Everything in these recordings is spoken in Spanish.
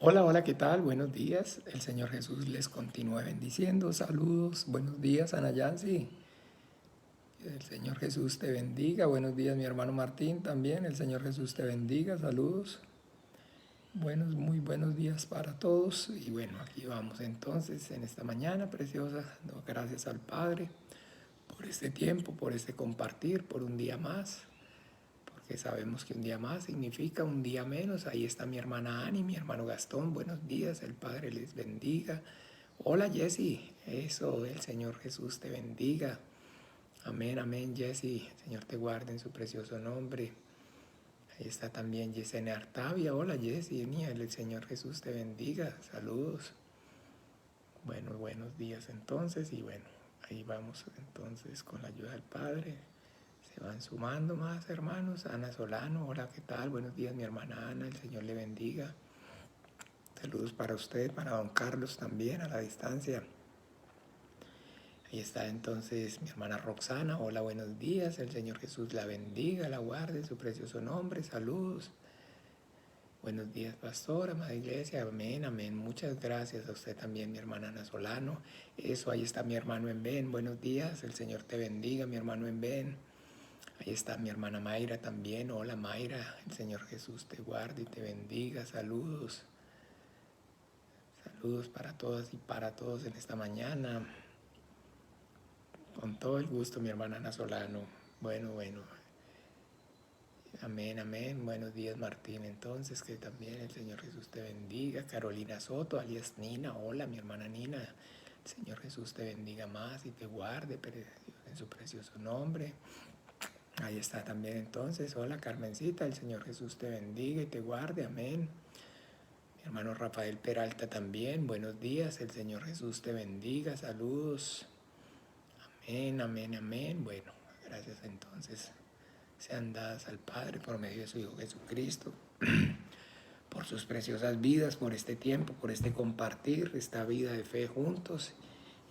Hola, hola, ¿qué tal? Buenos días. El Señor Jesús les continúe bendiciendo. Saludos. Buenos días, Ana Yancy. El Señor Jesús te bendiga. Buenos días, mi hermano Martín también. El Señor Jesús te bendiga. Saludos. Muy buenos días para todos. Y bueno, aquí vamos entonces en esta mañana preciosa. Gracias al Padre por este tiempo, por este compartir, por un día más. Porque sabemos que un día más significa un día menos. Ahí está mi hermana Ani, mi hermano Gastón. Buenos días, el Padre les bendiga. Hola Jessy, eso, el Señor Jesús te bendiga. Amén, amén Jessy, el Señor te guarde en su precioso nombre. Ahí está también Yesenia Artavia. Hola Jessy, el Señor Jesús te bendiga. Saludos. Bueno, buenos días entonces y bueno, ahí vamos entonces con la ayuda del Padre. Se van sumando más hermanos. Ana Solano, hola, ¿qué tal? Buenos días, mi hermana Ana, el Señor le bendiga. Saludos para usted, para don Carlos también, a la distancia. Ahí está entonces mi hermana Roxana, hola, buenos días, el Señor Jesús la bendiga, la guarde en su precioso nombre, saludos. Buenos días, pastora, amada iglesia, amén, amén. Muchas gracias a usted también, mi hermana Ana Solano. Eso, ahí está mi hermano en Ben, buenos días, el Señor te bendiga, mi hermano en Ben. Ahí está mi hermana Mayra también. Hola Mayra, el Señor Jesús te guarde y te bendiga. Saludos. Saludos para todas y para todos en esta mañana. Con todo el gusto, mi hermana Ana Solano. Bueno. Amén, amén. Buenos días, Martín. Entonces, que también el Señor Jesús te bendiga. Carolina Soto, alias Nina. Hola, mi hermana Nina. El Señor Jesús te bendiga más y te guarde en su precioso nombre. Ahí está también entonces. Hola Carmencita, el Señor Jesús te bendiga y te guarde. Amén. Mi hermano Rafael Peralta también. Buenos días, el Señor Jesús te bendiga. Saludos. Amén, amén, amén. Bueno, gracias entonces. Sean dadas al Padre por medio de su Hijo Jesucristo, por sus preciosas vidas, por este tiempo, por este compartir, esta vida de fe juntos.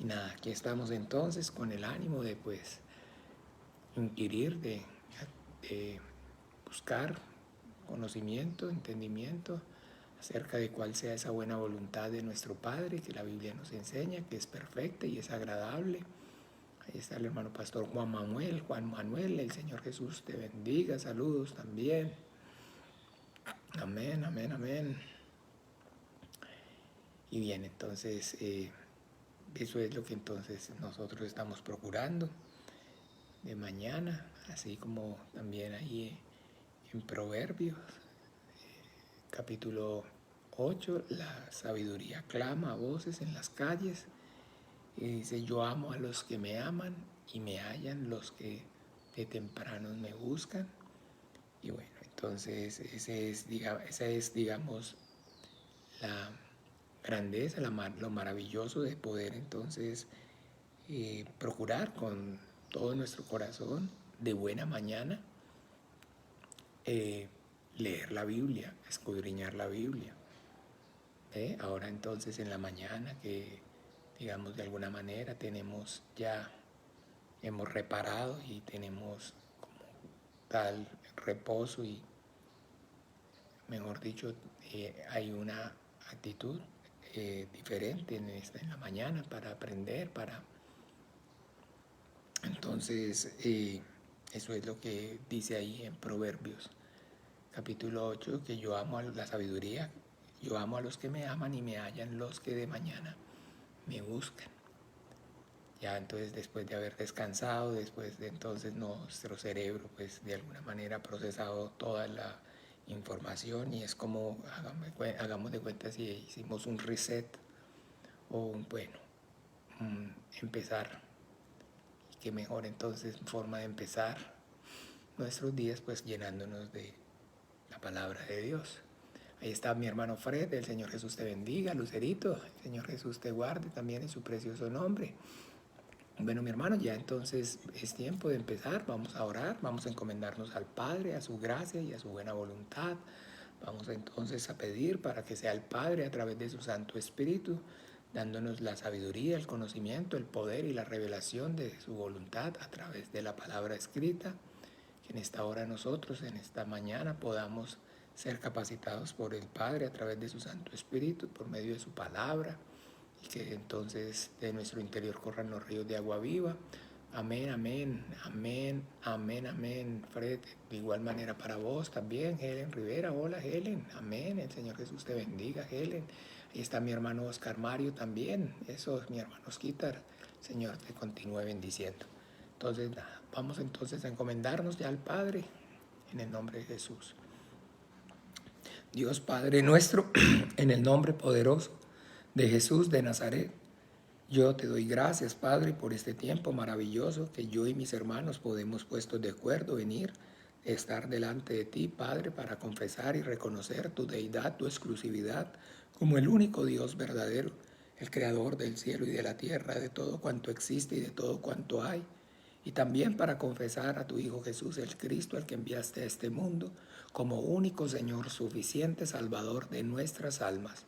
Y nada, aquí estamos entonces con el ánimo de pues inquirir, de buscar conocimiento, entendimiento acerca de cuál sea esa buena voluntad de nuestro Padre, que la Biblia nos enseña, que es perfecta y es agradable. Ahí está el hermano pastor Juan Manuel, el Señor Jesús te bendiga, saludos también. Amén, amén, amén. Y bien, entonces, eso es lo que entonces nosotros estamos procurando de mañana, así como también ahí en Proverbios, capítulo 8, la sabiduría clama a voces en las calles y dice, yo amo a los que me aman y me hallan los que de temprano me buscan. Y bueno, entonces esa es digamos, la grandeza, lo maravilloso de poder entonces procurar con todo nuestro corazón de buena mañana eh, leer la Biblia, escudriñar la Biblia. Ahora entonces en la mañana que digamos de alguna manera hemos reparado y tenemos como tal reposo y mejor dicho hay una actitud diferente en la mañana para aprender, entonces eso es lo que dice ahí en Proverbios capítulo 8, que yo amo a la sabiduría, yo amo a los que me aman y me hallan los que de mañana me buscan. Ya entonces después de haber descansado, después de entonces nuestro cerebro pues de alguna manera ha procesado toda la información y es como hagamos de cuenta si hicimos un reset o empezar. Y qué mejor entonces forma de empezar nuestros días pues llenándonos de la palabra de Dios. Ahí está mi hermano Fred, el Señor Jesús te bendiga, Lucerito, el Señor Jesús te guarde también en su precioso nombre. Bueno, mi hermano, ya entonces es tiempo de empezar, vamos a orar, vamos a encomendarnos al Padre, a su gracia y a su buena voluntad. Vamos entonces a pedir para que sea el Padre a través de su Santo Espíritu, dándonos la sabiduría, el conocimiento, el poder y la revelación de su voluntad a través de la palabra escrita, que en esta hora nosotros, en esta mañana, podamos ser capacitados por el Padre a través de su Santo Espíritu, por medio de su palabra, y que entonces de nuestro interior corran los ríos de agua viva. Amén, amén, amén, amén, amén. Fred, de igual manera para vos también, Helen Rivera. Hola, Helen. Amén. El Señor Jesús te bendiga, Helen. Ahí está mi hermano Oscar Mario también. Eso es mi hermano Osquitar. Señor te continúe bendiciendo. Entonces, vamos entonces a encomendarnos ya al Padre en el nombre de Jesús. Dios Padre nuestro, en el nombre poderoso de Jesús de Nazaret, yo te doy gracias, Padre, por este tiempo maravilloso que yo y mis hermanos podemos puestos de acuerdo, venir, estar delante de ti, Padre, para confesar y reconocer tu deidad, tu exclusividad, como el único Dios verdadero, el creador del cielo y de la tierra, de todo cuanto existe y de todo cuanto hay. Y también para confesar a tu Hijo Jesús, el Cristo, al que enviaste a este mundo, como único Señor, suficiente Salvador de nuestras almas.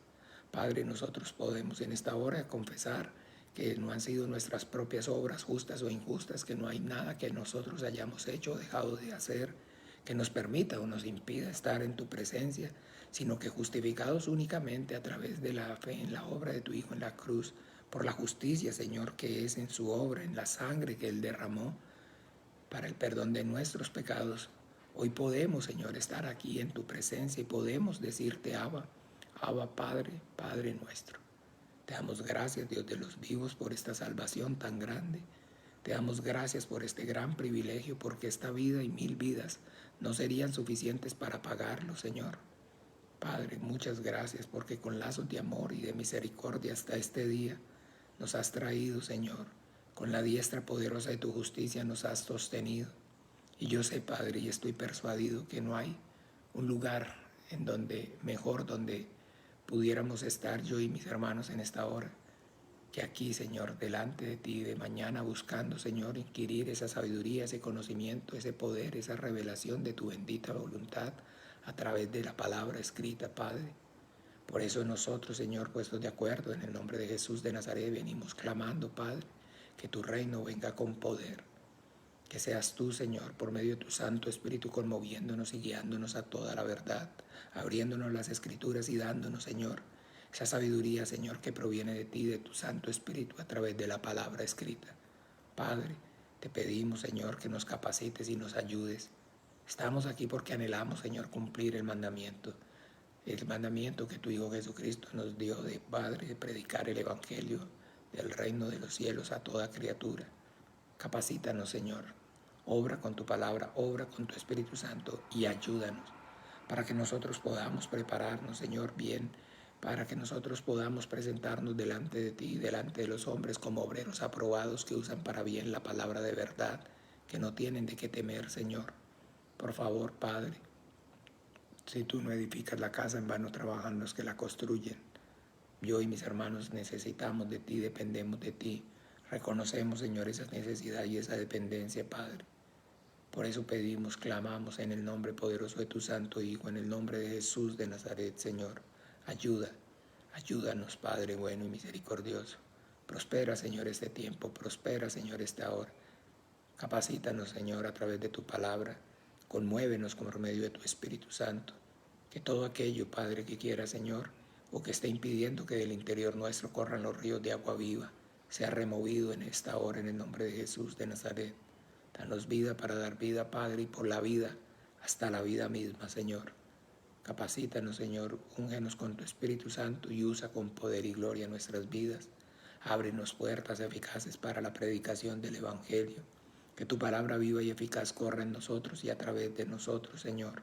Padre, nosotros podemos en esta hora confesar que no han sido nuestras propias obras justas o injustas, que no hay nada que nosotros hayamos hecho o dejado de hacer que nos permita o nos impida estar en tu presencia, sino que justificados únicamente a través de la fe en la obra de tu Hijo en la cruz, por la justicia, Señor, que es en su obra, en la sangre que Él derramó para el perdón de nuestros pecados. Hoy podemos, Señor, estar aquí en tu presencia y podemos decirte, Abba, Abba Padre, Padre nuestro. Te damos gracias, Dios de los vivos, por esta salvación tan grande. Te damos gracias por este gran privilegio, porque esta vida y 1000 vidas no serían suficientes para pagarlo, Señor. Padre, muchas gracias, porque con lazos de amor y de misericordia hasta este día nos has traído, Señor. Con la diestra poderosa de tu justicia nos has sostenido. Y yo sé, Padre, y estoy persuadido que no hay un lugar en donde mejor, donde pudiéramos estar yo y mis hermanos en esta hora, que aquí, Señor, delante de ti de mañana, buscando, Señor, inquirir esa sabiduría, ese conocimiento, ese poder, esa revelación de tu bendita voluntad a través de la palabra escrita, Padre. Por eso nosotros, Señor, puestos de acuerdo en el nombre de Jesús de Nazaret, venimos clamando, Padre, que tu reino venga con poder. Que seas tú, Señor, por medio de tu Santo Espíritu, conmoviéndonos y guiándonos a toda la verdad, abriéndonos las Escrituras y dándonos, Señor, esa sabiduría, Señor, que proviene de ti, de tu Santo Espíritu, a través de la palabra escrita. Padre, te pedimos, Señor, que nos capacites y nos ayudes. Estamos aquí porque anhelamos, Señor, cumplir el mandamiento que tu Hijo Jesucristo nos dio de Padre, de predicar el Evangelio del reino de los cielos a toda criatura. Capacítanos, Señor. Obra con tu palabra, obra con tu Espíritu Santo y ayúdanos para que nosotros podamos prepararnos, Señor, bien, para que nosotros podamos presentarnos delante de ti, delante de los hombres como obreros aprobados que usan para bien la palabra de verdad, que no tienen de qué temer, Señor. Por favor, Padre, si tú no edificas la casa, en vano trabajan los que la construyen. Yo y mis hermanos necesitamos de ti, dependemos de ti. Reconocemos, Señor, esa necesidad y esa dependencia, Padre. Por eso pedimos, clamamos en el nombre poderoso de tu Santo Hijo, en el nombre de Jesús de Nazaret, Señor. Ayúdanos, Padre bueno y misericordioso. Prospera, Señor, este tiempo, prospera, Señor, esta hora. Capacítanos, Señor, a través de tu palabra. Conmuévenos por medio de tu Espíritu Santo. Que todo aquello, Padre, que quiera, Señor, o que esté impidiendo que del interior nuestro corran los ríos de agua viva, sea removido en esta hora en el nombre de Jesús de Nazaret. Danos vida para dar vida, Padre, y por la vida hasta la vida misma, Señor. Capacítanos, Señor, úngenos con tu Espíritu Santo y usa con poder y gloria nuestras vidas. Ábrenos puertas eficaces para la predicación del Evangelio. Que tu palabra viva y eficaz corra en nosotros y a través de nosotros, Señor.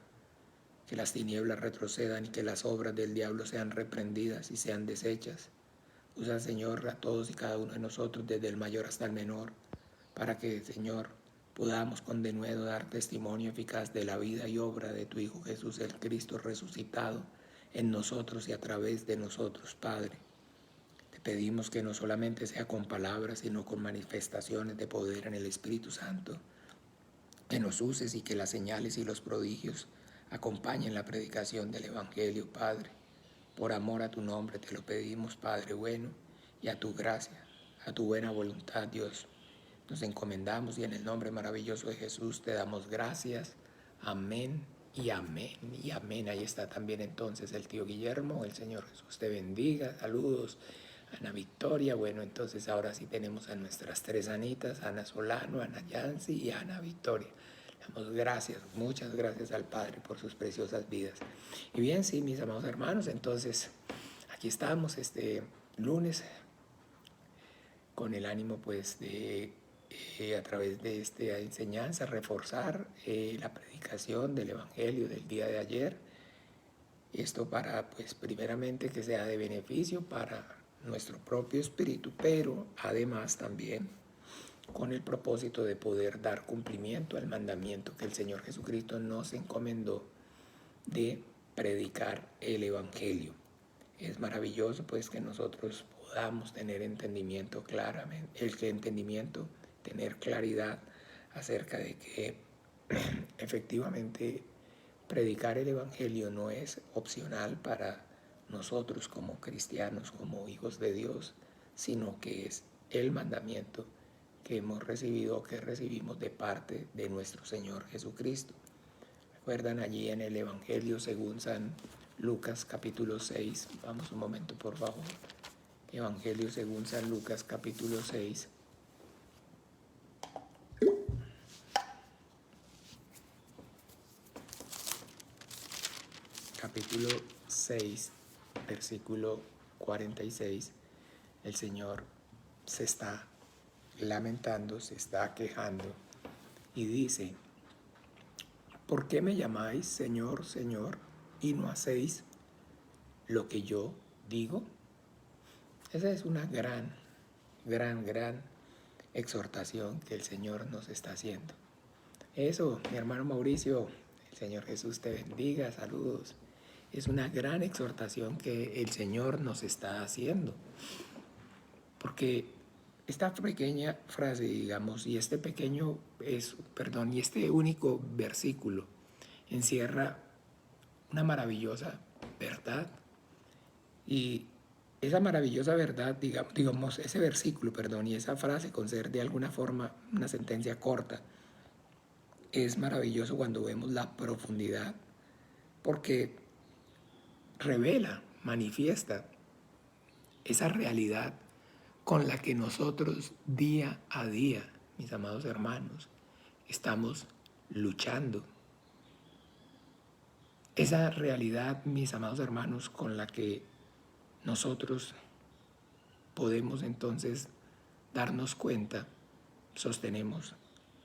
Que las tinieblas retrocedan y que las obras del diablo sean reprendidas y sean deshechas. Usa, Señor, a todos y cada uno de nosotros, desde el mayor hasta el menor, para que, Señor, podamos con denuedo dar testimonio eficaz de la vida y obra de tu Hijo Jesús, el Cristo resucitado, en nosotros y a través de nosotros, Padre. Te pedimos que no solamente sea con palabras, sino con manifestaciones de poder en el Espíritu Santo, que nos uses y que las señales y los prodigios acompañen la predicación del Evangelio, Padre. Por amor a tu nombre te lo pedimos, Padre bueno, y a tu gracia, a tu buena voluntad, Dios. Nos encomendamos y en el nombre maravilloso de Jesús te damos gracias. Amén y amén, y amén. Ahí está también entonces el tío Guillermo. El Señor Jesús te bendiga. Saludos. Ana Victoria. Bueno, entonces ahora sí tenemos a nuestras tres Anitas, Ana Solano, Ana Yancy y Ana Victoria. Damos gracias, muchas gracias al Padre por sus preciosas vidas. Y bien, sí, mis amados hermanos, entonces aquí estamos este lunes con el ánimo pues de a través de esta enseñanza reforzar la predicación del Evangelio del día de ayer. Esto para pues primeramente que sea de beneficio para nuestro propio espíritu, pero además también con el propósito de poder dar cumplimiento al mandamiento que el Señor Jesucristo nos encomendó de predicar el Evangelio. Es maravilloso pues que nosotros podamos tener entendimiento claramente, tener claridad acerca de que efectivamente predicar el Evangelio no es opcional para nosotros como cristianos, como hijos de Dios, sino que es el mandamiento que hemos recibido, que recibimos de parte de nuestro Señor Jesucristo. Recuerdan allí en el Evangelio según San Lucas capítulo 6, vamos un momento por favor, Evangelio según San Lucas capítulo 6. Capítulo 6, versículo 46, el Señor se está lamentando, se está quejando y dice: ¿por qué me llamáis Señor, Señor, y no hacéis lo que yo digo? Esa es una gran exhortación que el Señor nos está haciendo. Eso, mi hermano Mauricio, el Señor Jesús te bendiga, saludos. Es una gran exhortación que el Señor nos está haciendo. Porque esta pequeña frase, digamos, y este único versículo encierra una maravillosa verdad. Y esa maravillosa verdad, digamos, ese versículo, y esa frase, con ser de alguna forma una sentencia corta, es maravilloso cuando vemos la profundidad, porque revela, manifiesta esa realidad con la que nosotros día a día, mis amados hermanos, estamos luchando. Esa realidad, mis amados hermanos, con la que nosotros podemos entonces darnos cuenta, sostenemos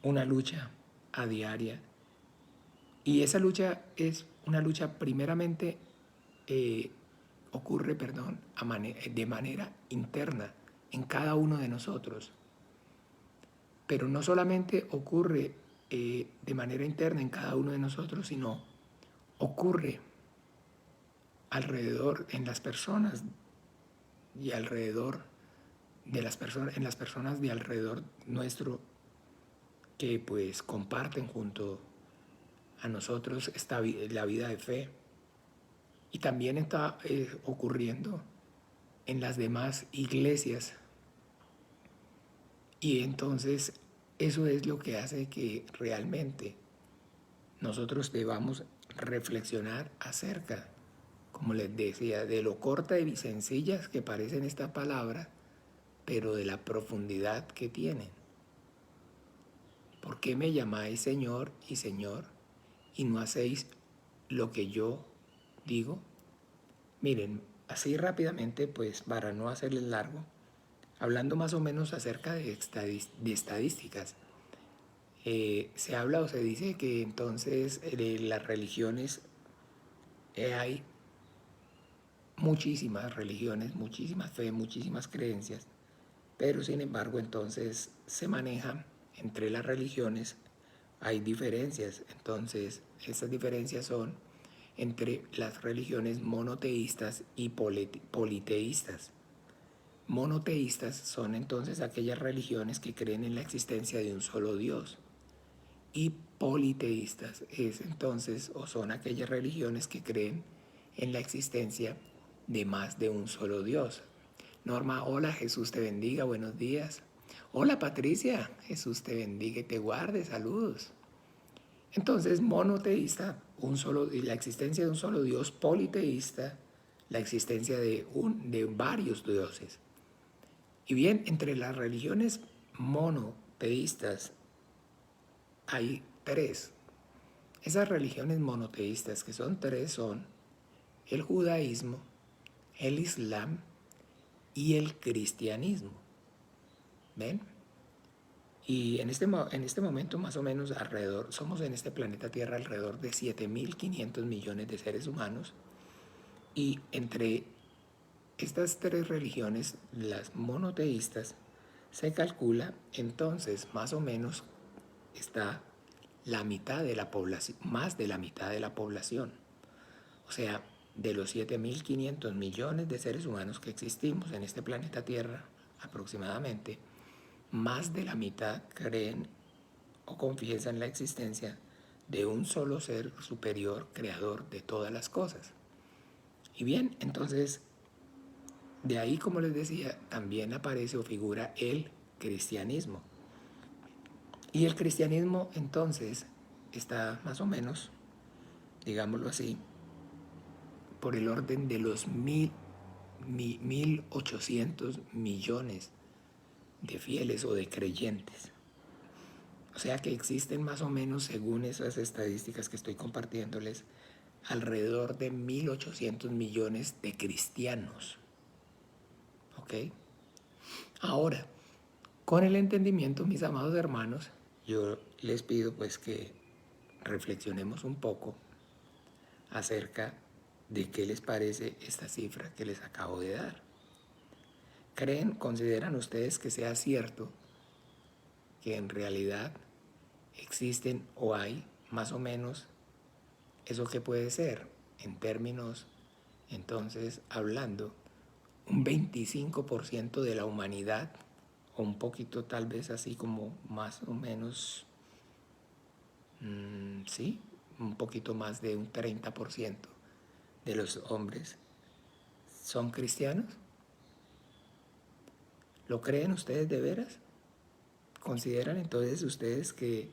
una lucha a diaria. Y esa lucha es una lucha primeramente ocurre de manera interna en cada uno de nosotros. Pero no solamente ocurre de manera interna en cada uno de nosotros, sino ocurre alrededor en las personas y alrededor de las personas, en las personas de alrededor nuestro que pues comparten junto a nosotros la vida de fe. Y también está ocurriendo en las demás iglesias. Y entonces eso es lo que hace que realmente nosotros debamos reflexionar acerca, como les decía, de lo corta y sencillas que parecen estas palabras, pero de la profundidad que tienen. ¿Por qué me llamáis Señor y Señor y no hacéis lo que yo digo? Miren, así rápidamente, pues para no hacerles largo, hablando más o menos acerca de estadísticas, se habla o se dice que entonces las religiones, hay muchísimas religiones, muchísimas fe, muchísimas creencias, pero sin embargo entonces se manejan entre las religiones, hay diferencias. Entonces esas diferencias son entre las religiones monoteístas y politeístas. Monoteístas son entonces aquellas religiones que creen en la existencia de un solo Dios. Y politeístas son aquellas religiones que creen en la existencia de más de un solo Dios. Norma, hola, Jesús te bendiga, buenos días. Hola Patricia, Jesús te bendiga y te guarde, saludos. Entonces, monoteísta, la existencia de un solo Dios; politeísta, la existencia de varios dioses. Y bien, entre las religiones monoteístas hay tres. Esas religiones monoteístas, que son tres, son el judaísmo, el islam y el cristianismo. ¿Ven? Y en este momento, más o menos, somos en este planeta Tierra alrededor de 7.500 millones de seres humanos. Y entre estas tres religiones, las monoteístas, se calcula entonces más o menos está la mitad de la población, más de la mitad de la población. O sea, de los 7.500 millones de seres humanos que existimos en este planeta Tierra, aproximadamente, más de la mitad creen o confiesan la existencia de un solo ser superior, creador de todas las cosas. Y bien, entonces, de ahí, como les decía, también aparece o figura el cristianismo. Y el cristianismo, entonces, está más o menos, digámoslo así, por el orden de los 1.800 millones de fieles o de creyentes. O sea que existen más o menos, según esas estadísticas que estoy compartiéndoles, alrededor de 1.800 millones de cristianos. ¿Ok? Ahora, con el entendimiento, mis amados hermanos, yo les pido pues que reflexionemos un poco acerca de qué les parece esta cifra que les acabo de dar. Consideran ustedes que sea cierto que en realidad existen o hay más o menos eso que puede ser, en términos, entonces, hablando, un 25% de la humanidad, o un poquito tal vez así como más o menos, sí, un poquito más de un 30% de los hombres son cristianos? ¿Lo creen ustedes de veras? ¿Consideran entonces ustedes que,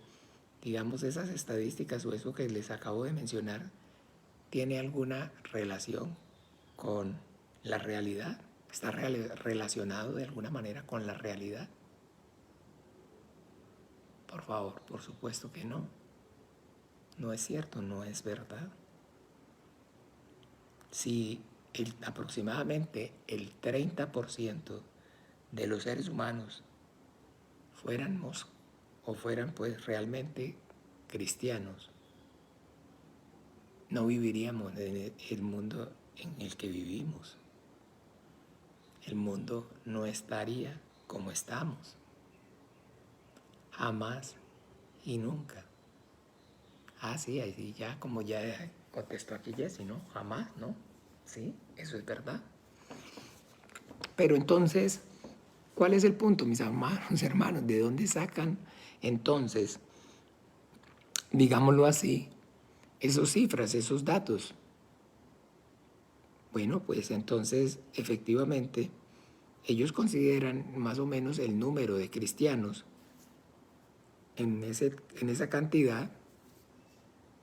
digamos, esas estadísticas o eso que les acabo de mencionar tiene alguna relación con la realidad? ¿Está relacionado de alguna manera con la realidad? Por favor, por supuesto que no. No es cierto, no es verdad. Si aproximadamente el 30% de los seres humanos fuéramos o fueran pues realmente cristianos, no viviríamos en el mundo en el que vivimos. El mundo no estaría como estamos. Jamás y nunca. Sí, ahí ya, como ya contestó aquí Jessy, ¿no? Jamás, ¿no? Sí, eso es verdad. Pero entonces, ¿cuál es el punto, mis hermanos? ¿De dónde sacan entonces, digámoslo así, esas cifras, esos datos? Bueno, pues entonces, efectivamente, ellos consideran más o menos el número de cristianos en esa cantidad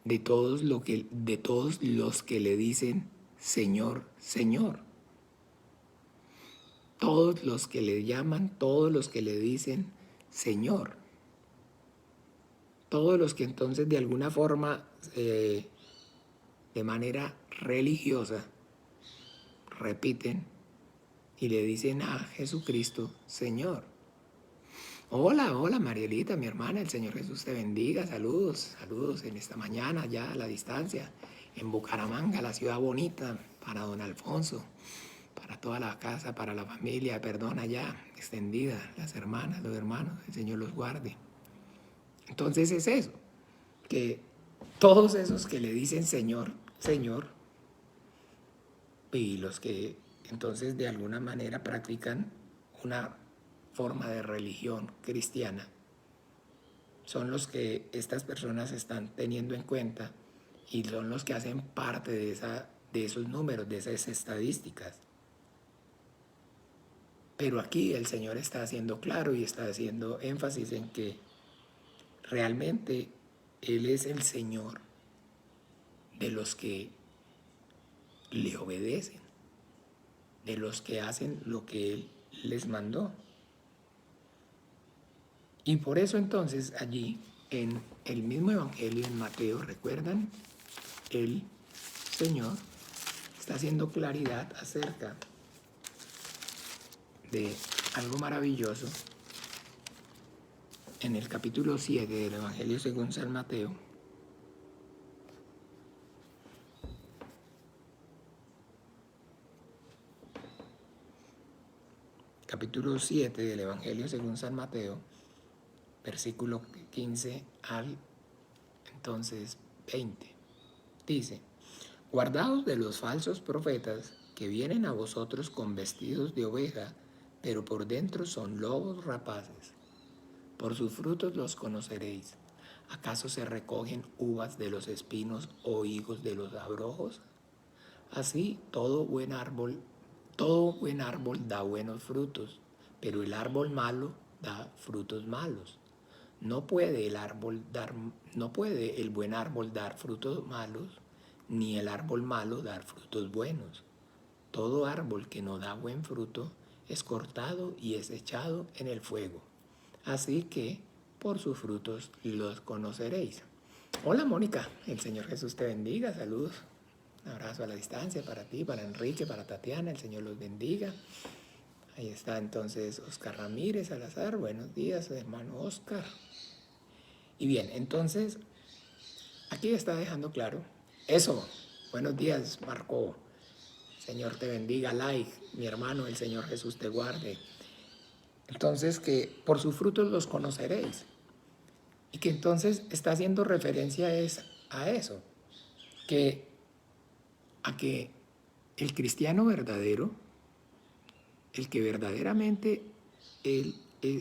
de todos los que le dicen Señor, Señor. Todos los que le llaman, todos los que le dicen Señor. Todos los que entonces de alguna forma, de manera religiosa, repiten y le dicen a Jesucristo Señor. Hola, hola Marielita, mi hermana, el Señor Jesús te bendiga. Saludos, saludos en esta mañana ya a la distancia, en Bucaramanga, la ciudad bonita, para don Alfonso, para toda la casa, para la familia, perdona ya, extendida, las hermanas, los hermanos, el Señor los guarde. Entonces es eso, que todos esos que le dicen Señor, Señor, y los que entonces de alguna manera practican una forma de religión cristiana, son los que estas personas están teniendo en cuenta y son los que hacen parte de esos números, de esas estadísticas. Pero aquí el Señor está haciendo claro y está haciendo énfasis en que realmente Él es el Señor de los que le obedecen, de los que hacen lo que Él les mandó. Y por eso entonces allí en el mismo Evangelio en Mateo, ¿recuerdan? El Señor está haciendo claridad acerca de algo maravilloso en el capítulo 7 del Evangelio según San Mateo. Capítulo 7 del Evangelio según San Mateo, versículo 15 al entonces 20. Dice: guardaos de los falsos profetas que vienen a vosotros con vestidos de oveja, pero por dentro son lobos rapaces. Por sus frutos los conoceréis. ¿Acaso se recogen uvas de los espinos o higos de los abrojos? Así todo buen árbol da buenos frutos, pero el árbol malo da frutos malos. No puede el buen árbol dar frutos malos, ni el árbol malo dar frutos buenos. Todo árbol que no da buen fruto es cortado y es echado en el fuego. Así que por sus frutos los conoceréis. Hola Mónica, el Señor Jesús te bendiga, saludos. Un abrazo a la distancia para ti, para Enrique, para Tatiana, el Señor los bendiga. Ahí está entonces Oscar Ramírez Salazar, buenos días hermano Oscar. Y bien, entonces aquí está dejando claro eso. Buenos días Marco, Señor te bendiga, like, mi hermano, el Señor Jesús te guarde. Entonces que por sus frutos los conoceréis. Y que entonces está haciendo referencia a eso, a que el cristiano verdadero, el que verdaderamente,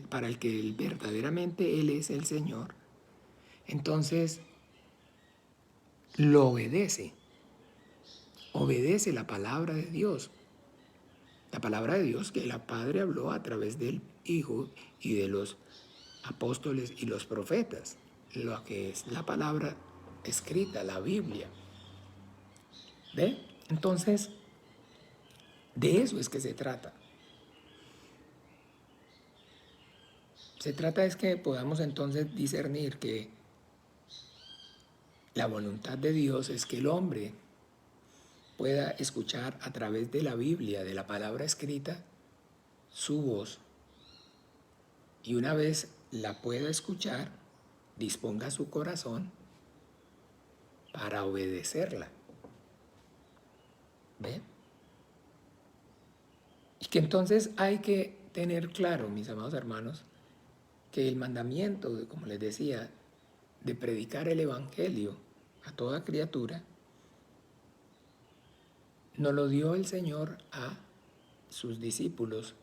para el que verdaderamente Él es el Señor, entonces lo obedece la palabra de Dios. La palabra de Dios que el Padre habló a través del Hijo y de los apóstoles y los profetas, lo que es la palabra escrita, la Biblia. ¿Ve? Entonces, de eso es que se trata. Se trata es que podamos entonces discernir que la voluntad de Dios es que el hombre pueda escuchar a través de la Biblia, de la palabra escrita, su voz. Y una vez la pueda escuchar, disponga su corazón para obedecerla. ¿Ve? Y que entonces hay que tener claro, mis amados hermanos, que el mandamiento, como les decía, de predicar el Evangelio a toda criatura, nos lo dio el Señor a sus discípulos,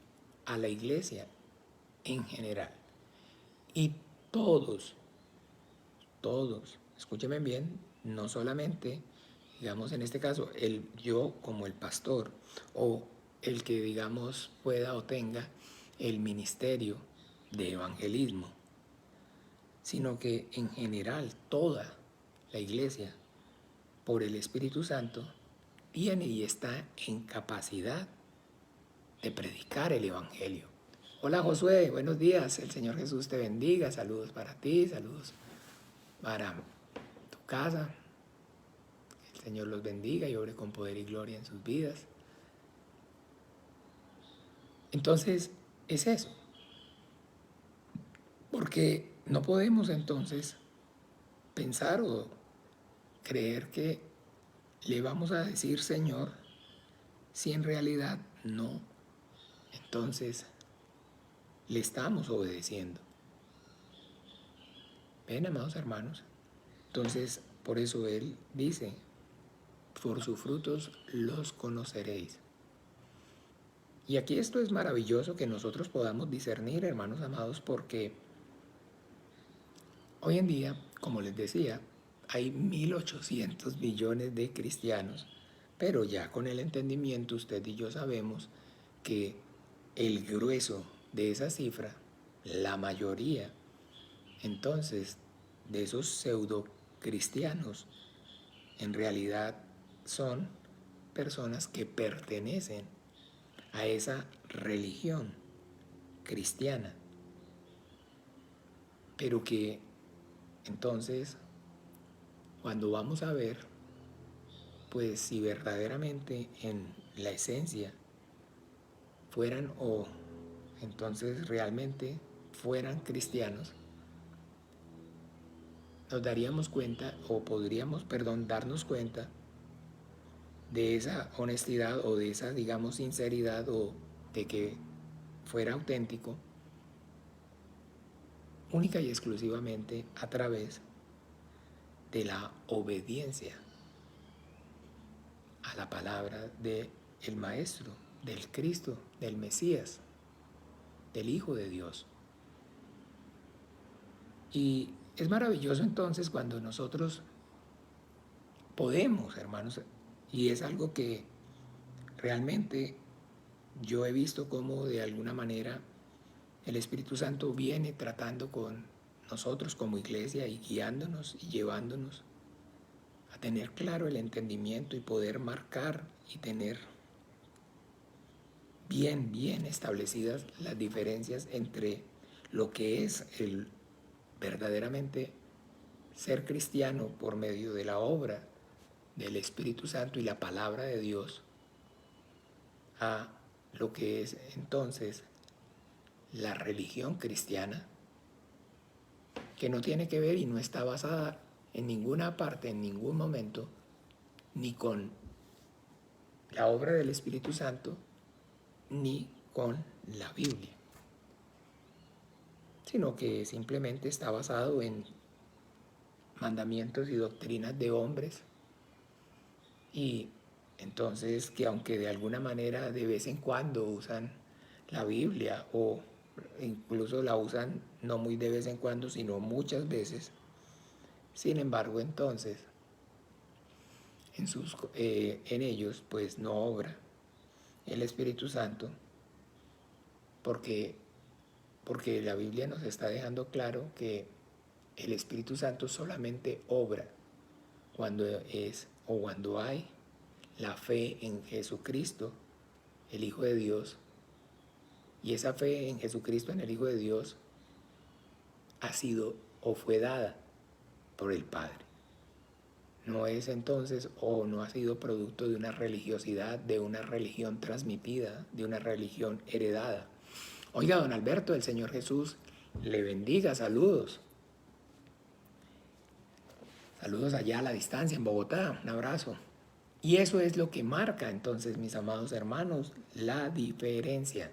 a la iglesia en general. Y todos, escúcheme bien, no solamente, digamos en este caso, yo como el pastor o el que digamos pueda o tenga el ministerio de evangelismo, sino que en general toda la iglesia, por el Espíritu Santo, tiene y está en capacidad de predicar el Evangelio. Hola Josué, buenos días, el Señor Jesús te bendiga, saludos para ti, saludos para tu casa, el Señor los bendiga y obre con poder y gloria en sus vidas. Entonces, es eso, porque no podemos entonces pensar o creer que le vamos a decir Señor si en realidad no, entonces le estamos obedeciendo. ¿Ven, amados hermanos? Entonces, por eso Él dice, por sus frutos los conoceréis. Y aquí esto es maravilloso que nosotros podamos discernir, hermanos amados, porque hoy en día, como les decía, hay 1.800 billones de cristianos, pero ya con el entendimiento usted y yo sabemos que el grueso de esa cifra, la mayoría, entonces de esos pseudo cristianos en realidad son personas que pertenecen a esa religión cristiana, pero que entonces cuando vamos a ver, pues si verdaderamente en la esencia fueran o entonces realmente fueran cristianos, nos daríamos cuenta o podríamos, darnos cuenta de esa honestidad o de esa, digamos, sinceridad o de que fuera auténtico única y exclusivamente a través de la obediencia a la palabra del Maestro, del Cristo, del Mesías, del Hijo de Dios. Y es maravilloso entonces cuando nosotros podemos, hermanos, y es algo que realmente yo he visto cómo de alguna manera el Espíritu Santo viene tratando con nosotros como iglesia y guiándonos y llevándonos a tener claro el entendimiento y poder marcar y tener bien establecidas las diferencias entre lo que es el verdaderamente ser cristiano por medio de la obra del Espíritu Santo y la palabra de Dios, a lo que es entonces la religión cristiana, que no tiene que ver y no está basada en ninguna parte, en ningún momento, ni con la obra del Espíritu Santo, ni con la Biblia, sino que simplemente está basado en mandamientos y doctrinas de hombres, y entonces que aunque de alguna manera de vez en cuando usan la Biblia o incluso la usan no muy de vez en cuando, sino muchas veces, sin embargo entonces en ellos pues no obra el Espíritu Santo, porque la Biblia nos está dejando claro que el Espíritu Santo solamente obra cuando es o cuando hay la fe en Jesucristo, el Hijo de Dios, y esa fe en Jesucristo, en el Hijo de Dios, ha sido o fue dada por el Padre. No es entonces o no ha sido producto de una religiosidad, de una religión transmitida, de una religión heredada. Oiga, don Alberto, el Señor Jesús le bendiga, saludos. Saludos allá a la distancia en Bogotá, un abrazo. Y eso es lo que marca entonces, mis amados hermanos, la diferencia.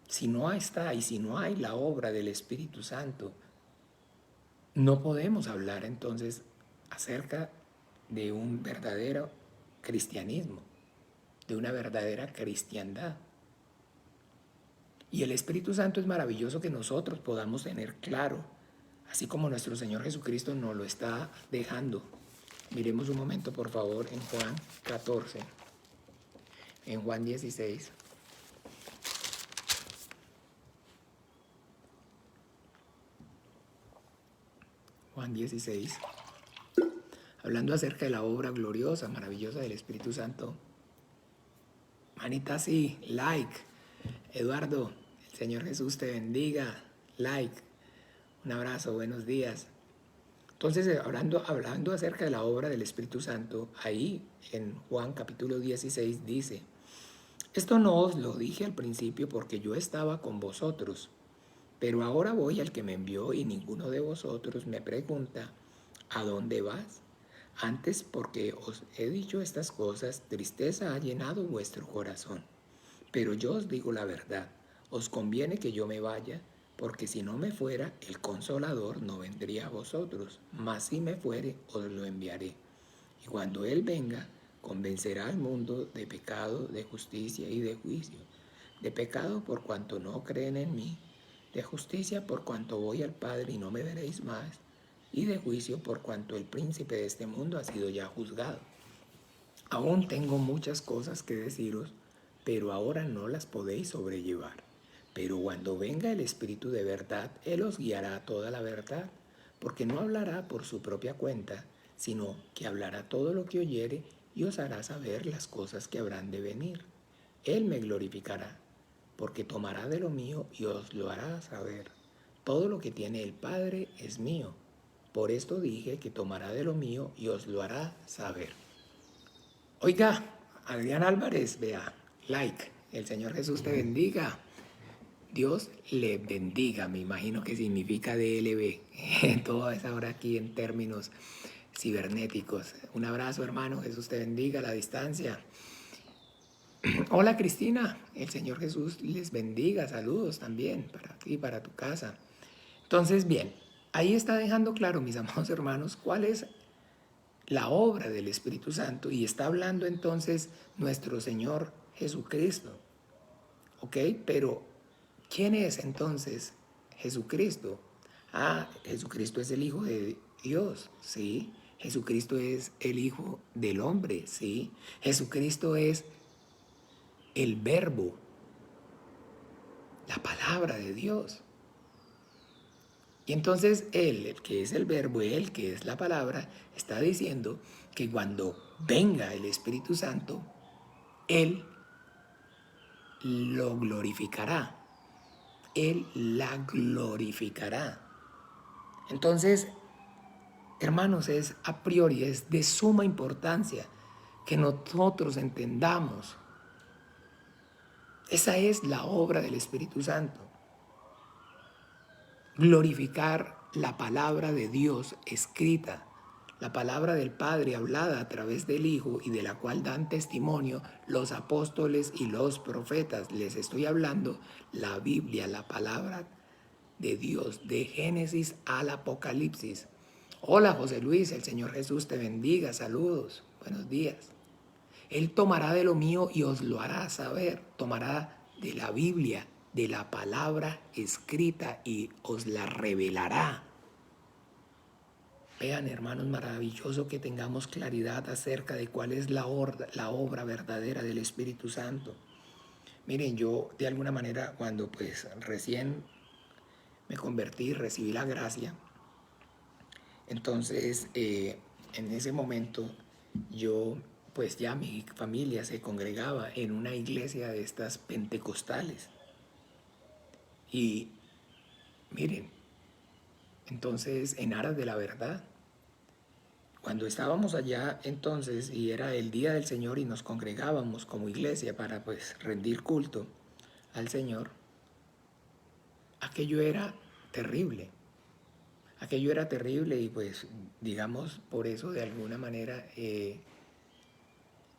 Si no está y si no hay la obra del Espíritu Santo, no podemos hablar entonces acerca de un verdadero cristianismo, de una verdadera cristiandad. Y el Espíritu Santo es maravilloso que nosotros podamos tener claro, así como nuestro Señor Jesucristo nos lo está dejando. Miremos un momento, por favor, en Juan 14, en Juan 16. Juan 16, hablando acerca de la obra gloriosa, maravillosa del Espíritu Santo. Manita sí, like. Eduardo, el Señor Jesús te bendiga. Like. Un abrazo, buenos días. Entonces, hablando acerca de la obra del Espíritu Santo, ahí en Juan capítulo 16 dice: esto no os lo dije al principio porque yo estaba con vosotros, pero ahora voy al que me envió y ninguno de vosotros me pregunta, ¿a dónde vas? Antes, porque os he dicho estas cosas, tristeza ha llenado vuestro corazón. Pero yo os digo la verdad, os conviene que yo me vaya, porque si no me fuera, el Consolador no vendría a vosotros, mas si me fuere, os lo enviaré. Y cuando Él venga, convencerá al mundo de pecado, de justicia y de juicio. De pecado por cuanto no creen en mí, de justicia por cuanto voy al Padre y no me veréis más, y de juicio por cuanto el príncipe de este mundo ha sido ya juzgado. Aún tengo muchas cosas que deciros, pero ahora no las podéis sobrellevar. Pero cuando venga el Espíritu de verdad, Él os guiará a toda la verdad, porque no hablará por su propia cuenta, sino que hablará todo lo que oyere y os hará saber las cosas que habrán de venir. Él me glorificará, porque tomará de lo mío y os lo hará saber. Todo lo que tiene el Padre es mío. Por esto dije que tomará de lo mío y os lo hará saber. Oiga, Adrián Álvarez, vea, like. El Señor Jesús te bendiga. Dios le bendiga, me imagino que significa DLB. Todo es ahora aquí en términos cibernéticos. Un abrazo, hermano. Jesús te bendiga a la distancia. Hola, Cristina. El Señor Jesús les bendiga. Saludos también para ti, para tu casa. Entonces, bien, ahí está dejando claro, mis amados hermanos, cuál es la obra del Espíritu Santo, y está hablando entonces nuestro Señor Jesucristo. ¿Ok? Pero, ¿quién es entonces Jesucristo? Jesucristo es el Hijo de Dios, ¿sí? Jesucristo es el Hijo del hombre, ¿sí? Jesucristo es el Verbo, la palabra de Dios. Y entonces Él, el que es el Verbo, Él que es la palabra, está diciendo que cuando venga el Espíritu Santo, Él lo glorificará. Él la glorificará. Entonces, hermanos, es a priori, es de suma importancia que nosotros entendamos. Esa es la obra del Espíritu Santo. Glorificar la palabra de Dios escrita, la palabra del Padre hablada a través del Hijo y de la cual dan testimonio los apóstoles y los profetas. Les estoy hablando la Biblia, la palabra de Dios, de Génesis al Apocalipsis. Hola, José Luis, el Señor Jesús te bendiga, saludos, buenos días. Él tomará de lo mío y os lo hará saber, tomará de la Biblia, de la palabra escrita, y os la revelará. Vean, hermanos, maravilloso que tengamos claridad acerca de cuál es la obra verdadera del Espíritu Santo. Miren, yo de alguna manera cuando pues recién me convertí, recibí la gracia, entonces en ese momento yo pues ya mi familia se congregaba en una iglesia de estas pentecostales. Y miren, entonces en aras de la verdad, cuando estábamos allá entonces y era el día del Señor y nos congregábamos como iglesia para pues rendir culto al Señor, aquello era terrible. Aquello era terrible y pues digamos por eso de alguna manera el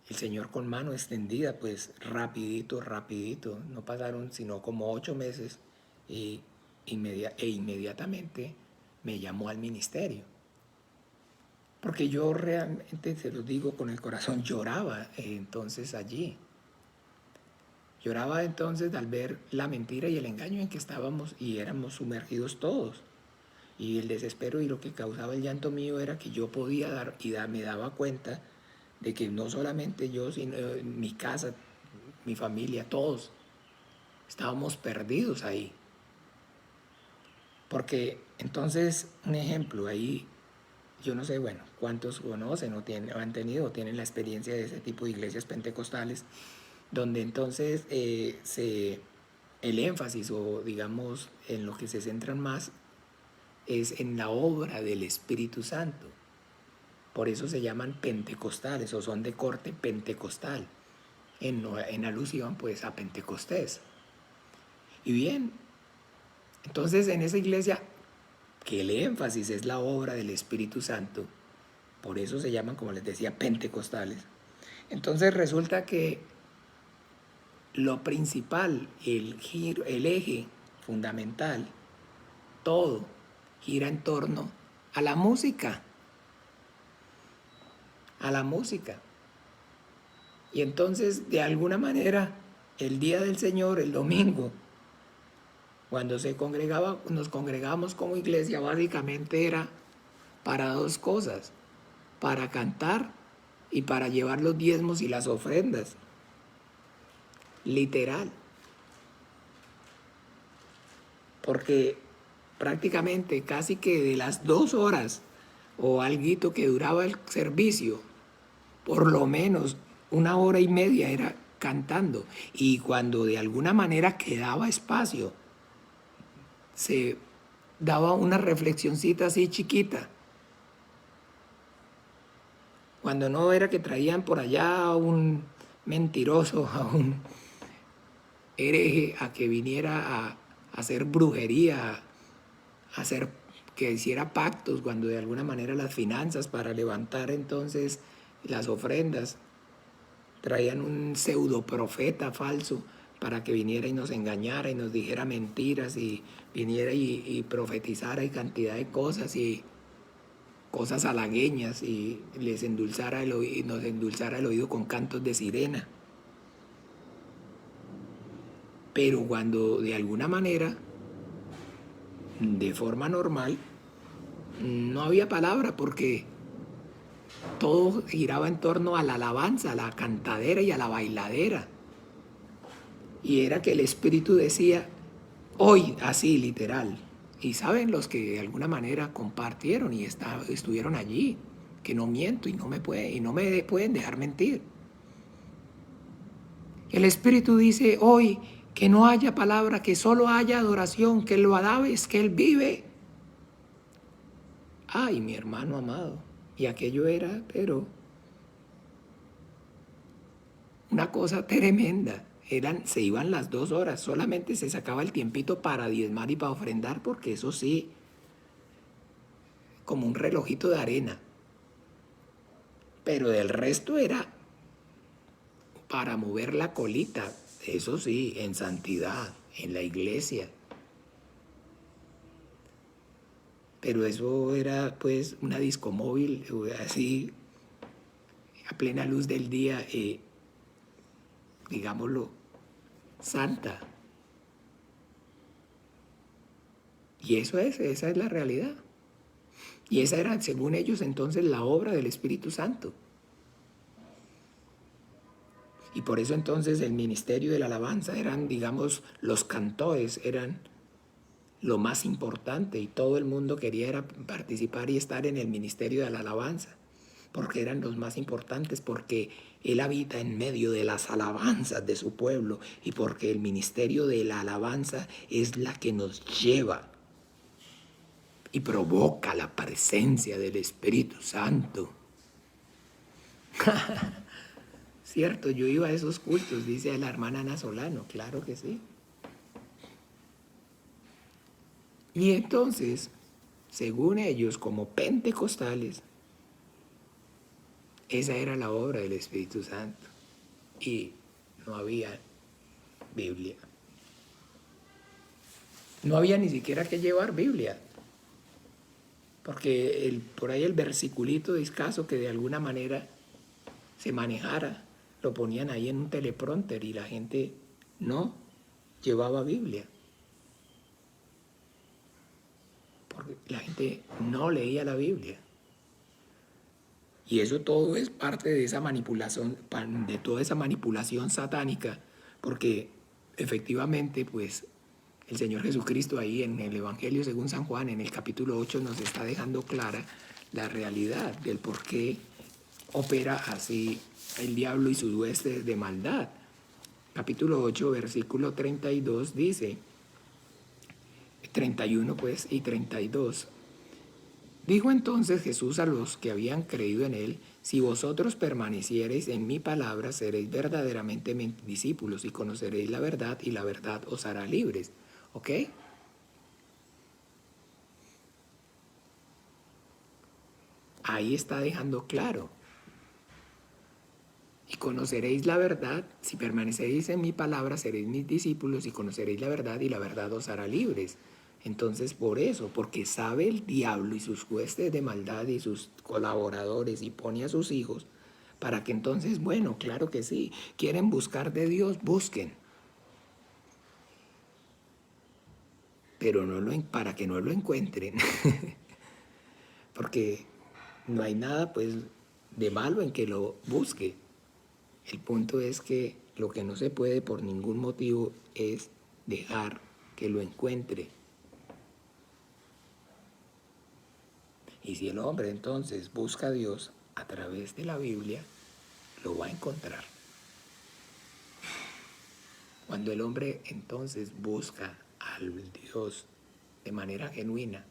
Señor con mano extendida pues rapidito, no pasaron sino como 8 meses y inmediatamente me llamó al ministerio. Porque yo realmente, se los digo con el corazón, lloraba entonces allí. Lloraba entonces al ver la mentira y el engaño en que estábamos y éramos sumergidos todos. Y el desespero y lo que causaba el llanto mío era que yo podía dar y me daba cuenta de que no solamente yo, sino mi casa, mi familia, todos estábamos perdidos ahí. Porque entonces, un ejemplo, ahí yo no sé, bueno, cuántos conocen o han tenido o tienen la experiencia de ese tipo de iglesias pentecostales, donde entonces el énfasis o digamos en lo que se centran más es en la obra del Espíritu Santo. Por eso se llaman pentecostales o son de corte pentecostal, en alusión pues a Pentecostés. Y bien, entonces en esa iglesia que el énfasis es la obra del Espíritu Santo, por eso se llaman, como les decía, pentecostales. Entonces resulta que lo principal, el eje fundamental, todo gira en torno a la música. A la música. Y entonces, de alguna manera, el día del Señor, el domingo, cuando nos congregábamos como iglesia, básicamente era para dos cosas: para cantar y para llevar los diezmos y las ofrendas. Literal. porque prácticamente casi que de las 2 horas o alguito que duraba el servicio, por lo menos 1 hora y media era cantando. Y cuando de alguna manera quedaba espacio, se daba una reflexioncita así chiquita. Cuando no era que traían por allá a un mentiroso, a un hereje, a que viniera a hacer brujería, a hacer que hiciera pactos cuando de alguna manera las finanzas para levantar entonces las ofrendas. Traían un pseudo profeta falso para que viniera y nos engañara y nos dijera mentiras y viniera y profetizara y cantidad de cosas y cosas halagüeñas y les endulzara el oído, nos endulzara el oído con cantos de sirena. Pero cuando de alguna manera, de forma normal, no había palabra porque todo giraba en torno a la alabanza, a la cantadera y a la bailadera. Y era que el Espíritu decía, hoy, así literal. Y saben los que de alguna manera compartieron y estuvieron allí, que no miento y no me pueden dejar mentir. El Espíritu dice hoy que no haya palabra, que solo haya adoración, que lo alabes, que Él vive. Ay, mi hermano amado. Y aquello era, pero una cosa tremenda. Se iban las 2 horas, solamente se sacaba el tiempito para diezmar y para ofrendar, porque eso sí, como un relojito de arena. Pero del resto era para mover la colita, eso sí, en santidad, en la iglesia. Pero eso era pues una disco móvil, así, a plena luz del día, digámoslo, santa. Y esa es la realidad. Y esa era, según ellos, entonces la obra del Espíritu Santo. Y por eso entonces el ministerio de la alabanza eran, digamos, los cantores, eran lo más importante y todo el mundo quería participar y estar en el ministerio de la alabanza, porque eran los más importantes, porque Él habita en medio de las alabanzas de su pueblo y porque el ministerio de la alabanza es la que nos lleva y provoca la presencia del Espíritu Santo. Cierto, yo iba a esos cultos, dice la hermana Ana Solano, claro que sí. Y entonces, según ellos, como pentecostales, esa era la obra del Espíritu Santo. Y no había Biblia. No había ni siquiera que llevar Biblia. Porque por ahí el versiculito de escaso que de alguna manera se manejara, lo ponían ahí en un teleprompter y la gente no llevaba Biblia. Porque la gente no leía la Biblia. Y eso todo es parte de esa manipulación, de toda esa manipulación satánica, porque efectivamente, pues, el Señor Jesucristo ahí en el Evangelio según San Juan, en el capítulo 8, nos está dejando clara la realidad del por qué opera así el diablo y sus huestes de maldad. Capítulo 8, versículo 32 dice, 31 pues y 32. Dijo entonces Jesús a los que habían creído en él, si vosotros permaneciereis en mi palabra, seréis verdaderamente mis discípulos y conoceréis la verdad y la verdad os hará libres. ¿Ok? Ahí está dejando claro. Y conoceréis la verdad, si permaneceréis en mi palabra, seréis mis discípulos y conoceréis la verdad y la verdad os hará libres. Entonces por eso, porque sabe el diablo y sus huestes de maldad y sus colaboradores y pone a sus hijos para que entonces, bueno, claro que sí, quieren buscar de Dios, busquen. Pero para que no lo encuentren. Porque no hay nada pues de malo en que lo busque. El punto es que lo que no se puede por ningún motivo es dejar que lo encuentre Y si el hombre entonces busca a Dios a través de la Biblia, lo va a encontrar. Cuando el hombre entonces busca al Dios de manera genuina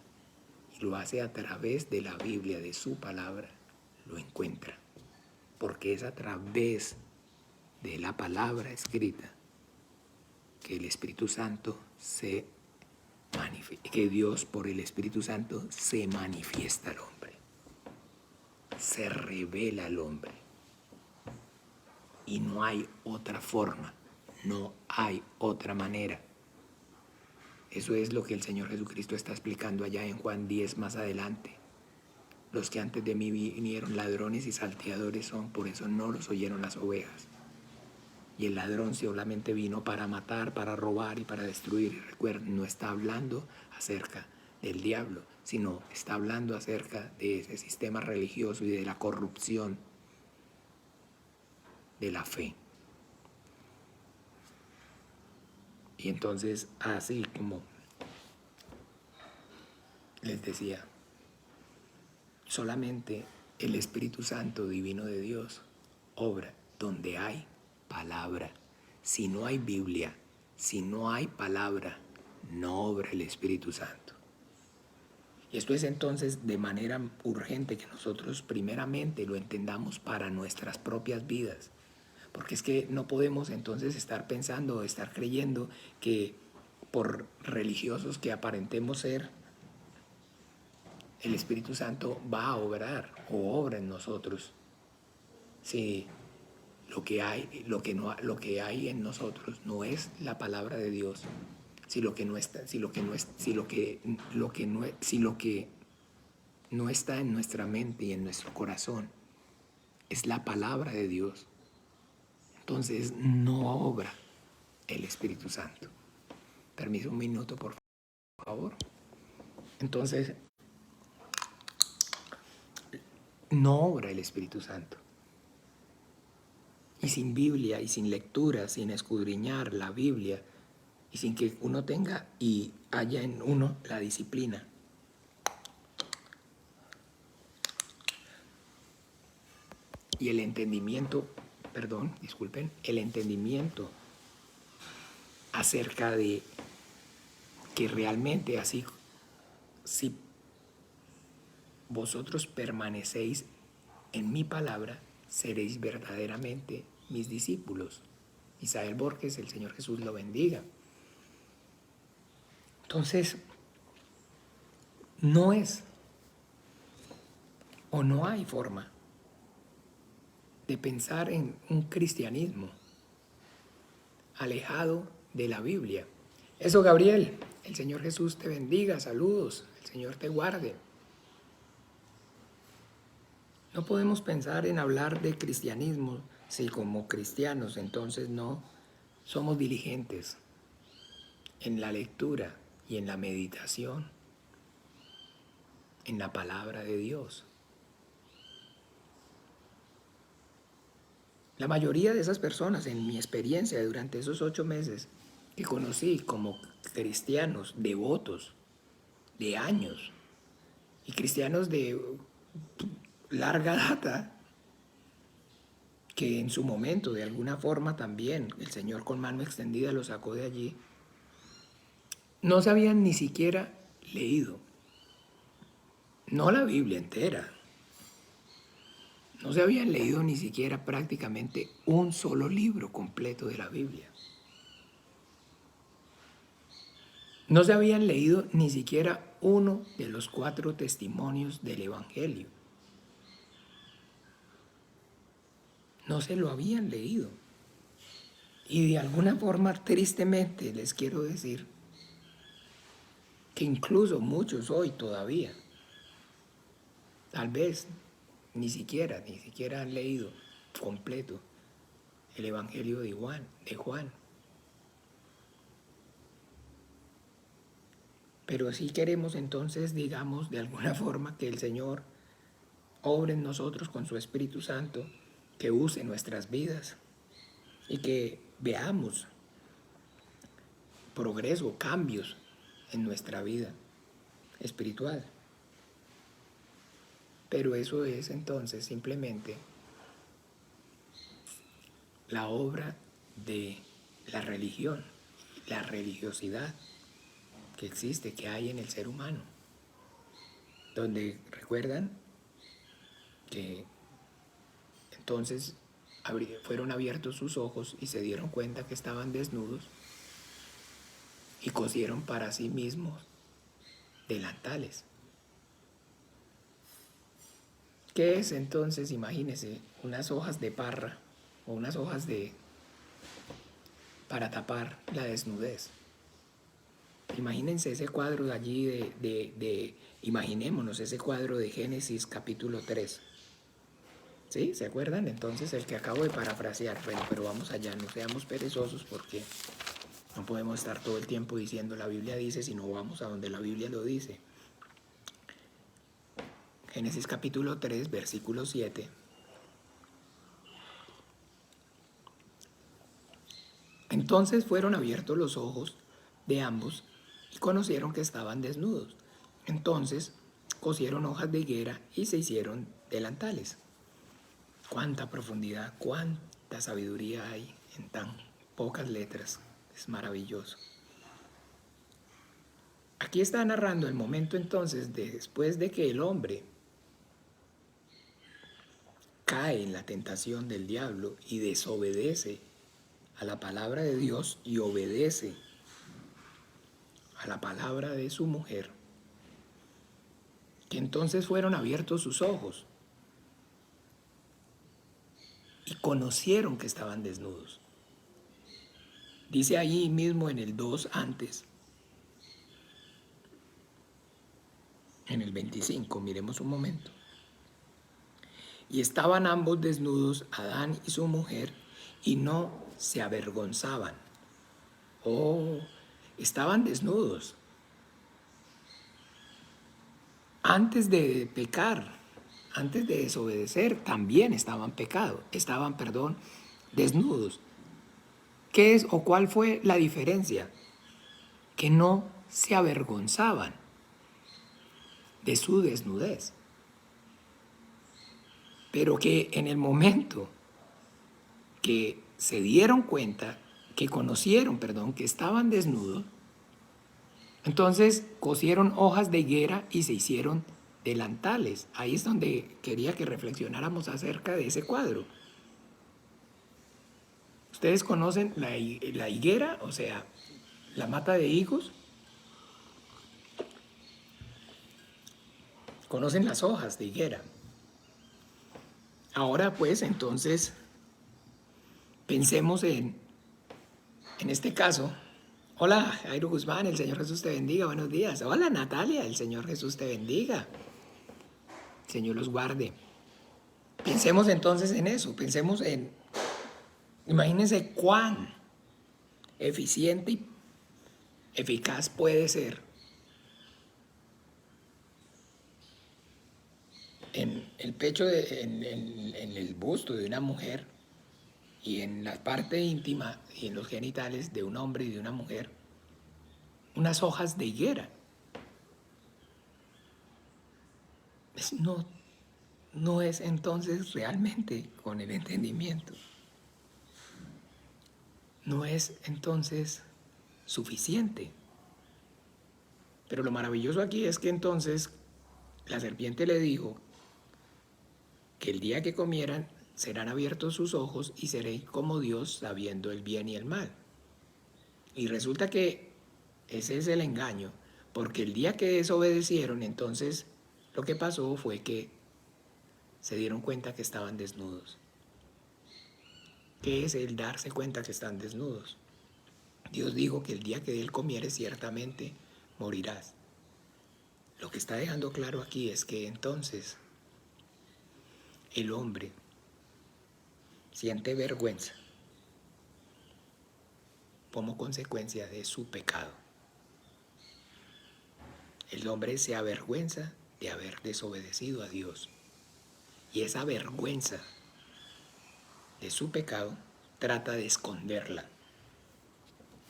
y lo hace a través de la Biblia, de su palabra, lo encuentra. Porque es a través de la palabra escrita que el Espíritu Santo que Dios por el Espíritu Santo se manifiesta al hombre, se revela al hombre. Y no hay otra forma, no hay otra manera. Eso es lo que el Señor Jesucristo está explicando allá en Juan 10 más adelante. Los que antes de mí vinieron ladrones y salteadores son, por eso no los oyeron las ovejas. Y el ladrón solamente vino para matar, para robar y para destruir. Y recuerden, no está hablando acerca del diablo, sino está hablando acerca de ese sistema religioso y de la corrupción de la fe. Y entonces, así como les decía, solamente el Espíritu Santo divino de Dios obra donde hay palabra. Si no hay Biblia, si no hay palabra, no obra el Espíritu Santo. Y esto es entonces de manera urgente que nosotros primeramente lo entendamos para nuestras propias vidas. Porque es que no podemos entonces estar pensando o estar creyendo que por religiosos que aparentemos ser, el Espíritu Santo va a obrar o obra en nosotros. Si lo que hay en nosotros no es la palabra de Dios, si lo que no está en nuestra mente y en nuestro corazón es la palabra de Dios, entonces no obra el Espíritu Santo. Permiso un minuto, por favor. Entonces, no obra el Espíritu Santo. Y sin Biblia, y sin lectura, sin escudriñar la Biblia, y sin que uno tenga y haya en uno la disciplina y el entendimiento, el entendimiento acerca de que realmente así, si vosotros permanecéis en mi palabra, seréis verdaderamente mis discípulos. Isael Borges, el Señor Jesús lo bendiga. Entonces, no es o no hay forma de pensar en un cristianismo alejado de la Biblia. Eso, Gabriel, el Señor Jesús te bendiga, saludos, el Señor te guarde. No podemos pensar en hablar de cristianismo si como cristianos entonces no somos diligentes en la lectura y en la meditación en la palabra de Dios. La mayoría de esas personas, en mi experiencia durante esos 8 meses que conocí como cristianos devotos de años y cristianos de larga data, que en su momento de alguna forma también el Señor con mano extendida los sacó de allí, no se habían ni siquiera leído, no la Biblia entera, no se habían leído ni siquiera prácticamente un solo libro completo de la Biblia. No se habían leído ni siquiera uno de los 4 testimonios del Evangelio. No se lo habían leído. Y de alguna forma, tristemente, les quiero decir que incluso muchos hoy todavía, tal vez ni siquiera han leído completo el Evangelio de Juan. Pero sí queremos entonces, digamos, de alguna forma que el Señor obre en nosotros con su Espíritu Santo, que use nuestras vidas y que veamos progreso, cambios en nuestra vida espiritual. Pero eso es entonces simplemente la obra de la religión, la religiosidad que existe, que hay en el ser humano, donde recuerdan que entonces fueron abiertos sus ojos y se dieron cuenta que estaban desnudos y cosieron para sí mismos delantales. ¿Qué es entonces? Imagínense, unas hojas de parra o unas hojas para tapar la desnudez. Imagínense ese cuadro de allí imaginémonos ese cuadro de Génesis capítulo 3. ¿Sí? ¿Se acuerdan? Entonces el que acabo de parafrasear. Bueno, pero vamos allá, no seamos perezosos porque no podemos estar todo el tiempo diciendo la Biblia dice, sino vamos a donde la Biblia lo dice. Génesis capítulo 3, versículo 7. Entonces fueron abiertos los ojos de ambos y conocieron que estaban desnudos. Entonces cosieron hojas de higuera y se hicieron delantales. Cuánta profundidad, cuánta sabiduría hay en tan pocas letras. Es maravilloso. Aquí está narrando el momento entonces después de que el hombre cae en la tentación del diablo y desobedece a la palabra de Dios y obedece a la palabra de su mujer, que entonces fueron abiertos sus ojos y conocieron que estaban desnudos. Dice ahí mismo en el 2 antes, en el 25, miremos un momento. Y estaban ambos desnudos, Adán y su mujer, y no se avergonzaban. Oh, estaban desnudos. Antes de pecar, antes de desobedecer, también estaban desnudos. ¿Qué es o cuál fue la diferencia? Que no se avergonzaban de su desnudez. Pero que en el momento que se dieron cuenta, que conocieron, que estaban desnudos, entonces cosieron hojas de higuera y se hicieron delantales. Ahí es donde quería que reflexionáramos acerca de ese cuadro. ¿Ustedes conocen la higuera? O sea, la mata de higos. Conocen las hojas de higuera. Ahora pues entonces pensemos en este caso. Hola, Jairo Guzmán, el Señor Jesús te bendiga, buenos días. Hola, Natalia, el Señor Jesús te bendiga. El Señor los guarde. Pensemos entonces en eso, imagínense cuán eficiente y eficaz puede ser en el pecho, en el busto de una mujer y en la parte íntima y en los genitales de un hombre y de una mujer, unas hojas de higuera. No es entonces realmente con el entendimiento. No es entonces suficiente. Pero lo maravilloso aquí es que entonces la serpiente le dijo que el día que comieran serán abiertos sus ojos y seréis como Dios sabiendo el bien y el mal. Y resulta que ese es el engaño, porque el día que desobedecieron, entonces lo que pasó fue que se dieron cuenta que estaban desnudos. ¿Qué es el darse cuenta que están desnudos? Dios dijo que el día que de él comieres ciertamente morirás. Lo que está dejando claro aquí es que entonces el hombre siente vergüenza como consecuencia de su pecado. El hombre se avergüenza de haber desobedecido a Dios. Y esa vergüenza de su pecado trata de esconderla.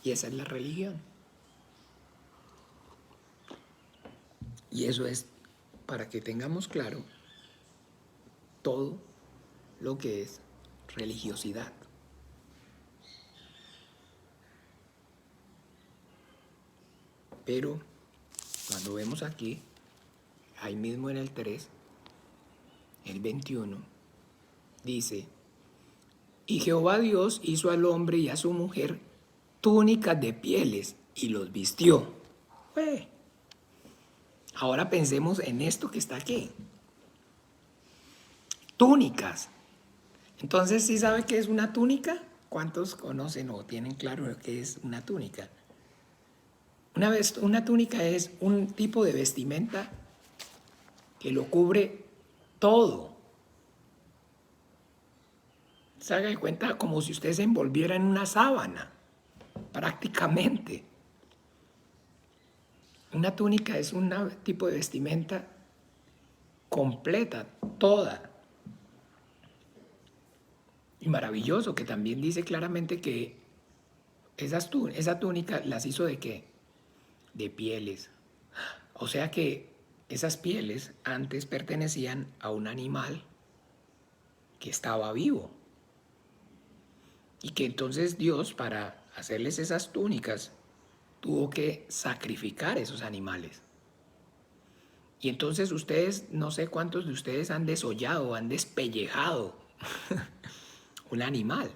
Y esa es la religión. Y eso es para que tengamos claro todo lo que es religiosidad. Pero cuando vemos aquí, ahí mismo en el 3, el 21, dice: y Jehová Dios hizo al hombre y a su mujer túnicas de pieles y los vistió. Ahora pensemos en esto que está aquí. Túnicas. Entonces, ¿sí sabe qué es una túnica? ¿Cuántos conocen o tienen claro qué es una túnica? Una túnica es un tipo de vestimenta que lo cubre todo. Se haga de cuenta como si usted se envolviera en una sábana, prácticamente. Una túnica es un tipo de vestimenta completa, toda. Y maravilloso, que también dice claramente que esa túnica las hizo ¿de qué? De pieles. O sea que esas pieles antes pertenecían a un animal que estaba vivo. Y que entonces Dios, para hacerles esas túnicas, tuvo que sacrificar esos animales. Y entonces ustedes, no sé cuántos de ustedes han desollado, han despellejado un animal.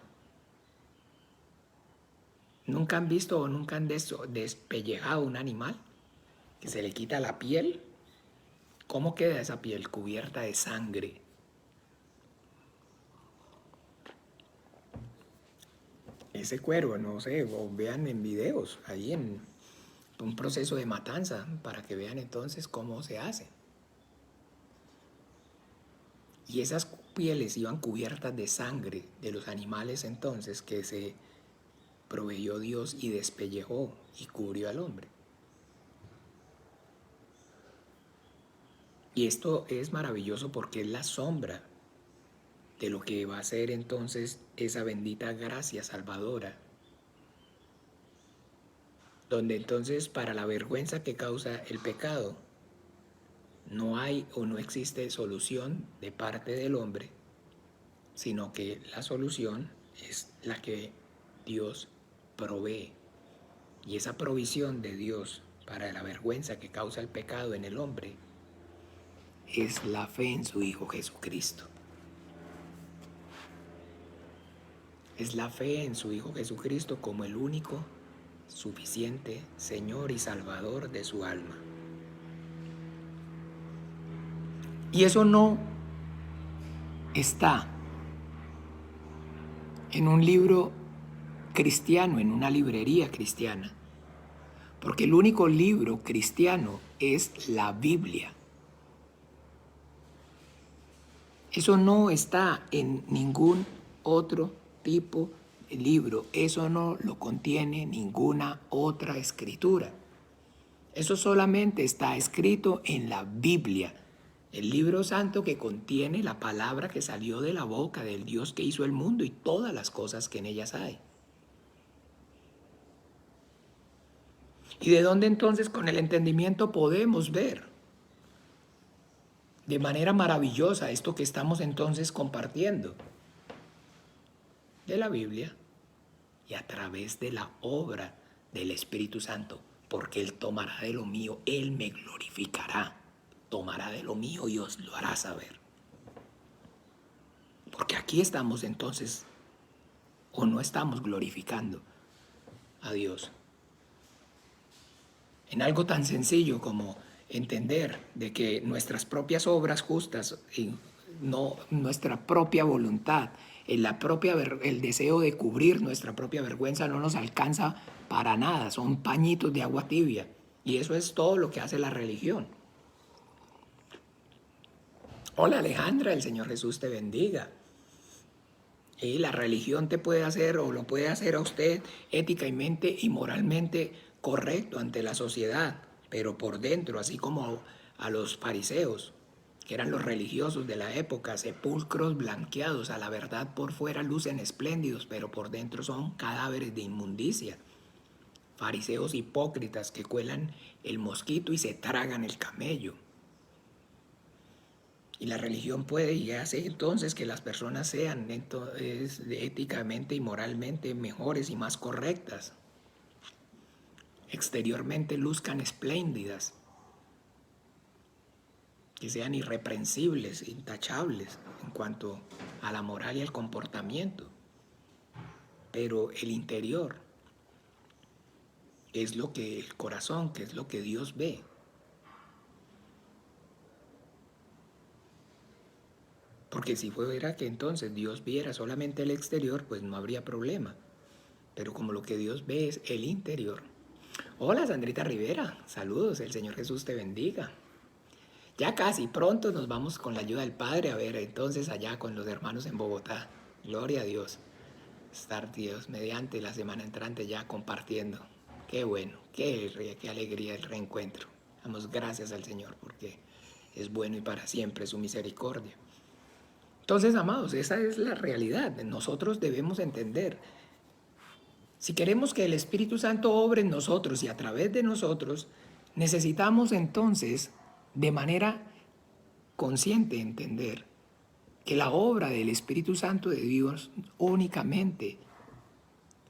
¿Nunca han visto o nunca han despellejado un animal? Que se le quita la piel. ¿Cómo queda esa piel? Cubierta de sangre. Ese cuero, no sé, o vean en videos, ahí en un proceso de matanza, para que vean entonces cómo se hace. Y esas pieles iban cubiertas de sangre de los animales entonces que se proveyó Dios y despellejó y cubrió al hombre. Y esto es maravilloso porque es la sombra de lo que va a ser entonces esa bendita gracia salvadora, donde entonces para la vergüenza que causa el pecado no hay o no existe solución de parte del hombre, sino que la solución es la que Dios provee. Y esa provisión de Dios para la vergüenza que causa el pecado en el hombre es la fe en su Hijo Jesucristo. Es la fe en su Hijo Jesucristo como el único, suficiente Señor y Salvador de su alma. Y eso no está en un libro cristiano, en una librería cristiana, porque el único libro cristiano es la Biblia. Eso no está en ningún otro tipo de libro, eso no lo contiene ninguna otra escritura. Eso solamente está escrito en la Biblia, el libro santo que contiene la palabra que salió de la boca del Dios que hizo el mundo y todas las cosas que en ellas hay. ¿Y de dónde entonces con el entendimiento podemos ver de manera maravillosa esto que estamos entonces compartiendo? De la Biblia y a través de la obra del Espíritu Santo, porque Él tomará de lo mío, Él me glorificará, tomará de lo mío y os lo hará saber. Porque aquí estamos entonces, o no estamos glorificando a Dios. En algo tan sencillo como entender de que nuestras propias obras justas y no nuestra propia voluntad, el deseo de cubrir nuestra propia vergüenza no nos alcanza para nada, son pañitos de agua tibia. Y eso es todo lo que hace la religión. Hola Alejandra, el Señor Jesús te bendiga. Y la religión te puede hacer o lo puede hacer a usted éticamente y moralmente correcto ante la sociedad, pero por dentro, así como a los fariseos, que eran los religiosos de la época, sepulcros blanqueados, a la verdad por fuera lucen espléndidos, pero por dentro son cadáveres de inmundicia. Fariseos hipócritas que cuelan el mosquito y se tragan el camello. Y la religión puede y hace entonces que las personas sean éticamente y moralmente mejores y más correctas. Exteriormente luzcan espléndidas, que sean irreprensibles, intachables en cuanto a la moral y el comportamiento. Pero el interior es lo que el corazón, que es lo que Dios ve. Porque si fuera que entonces Dios viera solamente el exterior, pues no habría problema. Pero como lo que Dios ve es el interior. Hola Sandrita Rivera, saludos, el Señor Jesús te bendiga. Ya casi, pronto nos vamos con la ayuda del Padre a ver entonces allá con los hermanos en Bogotá. Gloria a Dios. Estar Dios mediante la semana entrante ya compartiendo. Qué bueno, qué alegría el reencuentro. Damos gracias al Señor porque es bueno y para siempre su misericordia. Entonces, amados, esa es la realidad. Nosotros debemos entender. Si queremos que el Espíritu Santo obre en nosotros y a través de nosotros, necesitamos entonces, de manera consciente, entender que la obra del Espíritu Santo de Dios únicamente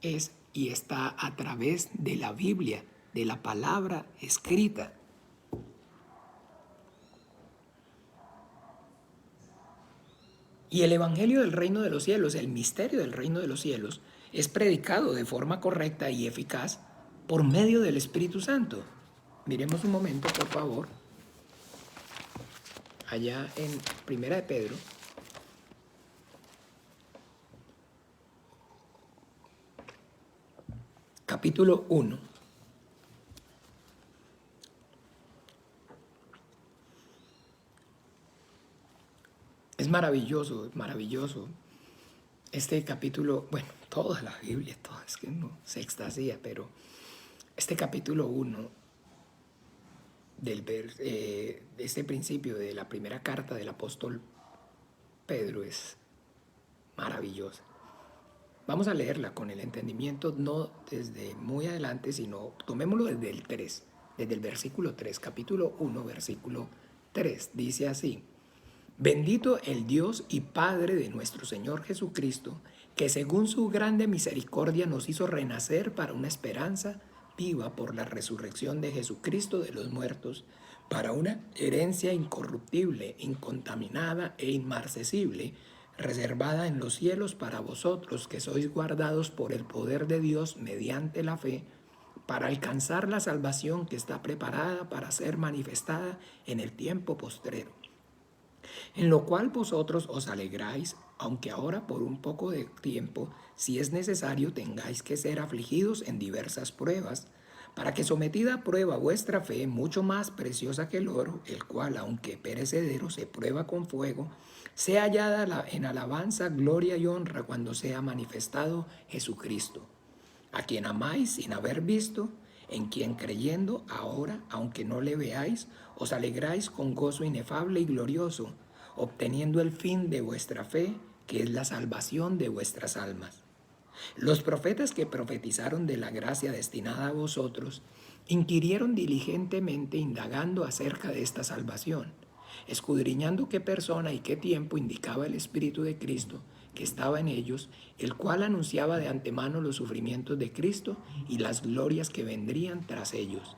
es y está a través de la Biblia, de la palabra escrita. Y el Evangelio del Reino de los Cielos, el misterio del Reino de los Cielos, es predicado de forma correcta y eficaz por medio del Espíritu Santo. Miremos un momento, por favor, allá en Primera de Pedro, capítulo 1. Es maravilloso, maravilloso. Este capítulo, bueno, toda la Biblia, todo, es que uno se extasía, pero este capítulo 1 de este principio de la primera carta del apóstol Pedro es maravillosa. Vamos a leerla con el entendimiento, no desde muy adelante, sino tomémoslo desde el 3, desde el versículo 3, capítulo 1, versículo 3. Dice así: Bendito el Dios y Padre de nuestro Señor Jesucristo, que según su grande misericordia nos hizo renacer para una esperanza viva por la resurrección de Jesucristo de los muertos, para una herencia incorruptible, incontaminada e inmarcesible, reservada en los cielos para vosotros que sois guardados por el poder de Dios mediante la fe, para alcanzar la salvación que está preparada para ser manifestada en el tiempo postrero, en lo cual vosotros os alegráis, aunque ahora por un poco de tiempo, si es necesario, tengáis que ser afligidos en diversas pruebas, para que sometida a prueba vuestra fe, mucho más preciosa que el oro, el cual, aunque perecedero, se prueba con fuego, sea hallada en alabanza, gloria y honra cuando sea manifestado Jesucristo, a quien amáis sin haber visto, en quien creyendo ahora, aunque no le veáis, os alegráis con gozo inefable y glorioso, obteniendo el fin de vuestra fe, que es la salvación de vuestras almas. Los profetas que profetizaron de la gracia destinada a vosotros, inquirieron diligentemente indagando acerca de esta salvación, escudriñando qué persona y qué tiempo indicaba el Espíritu de Cristo que estaba en ellos, el cual anunciaba de antemano los sufrimientos de Cristo y las glorias que vendrían tras ellos.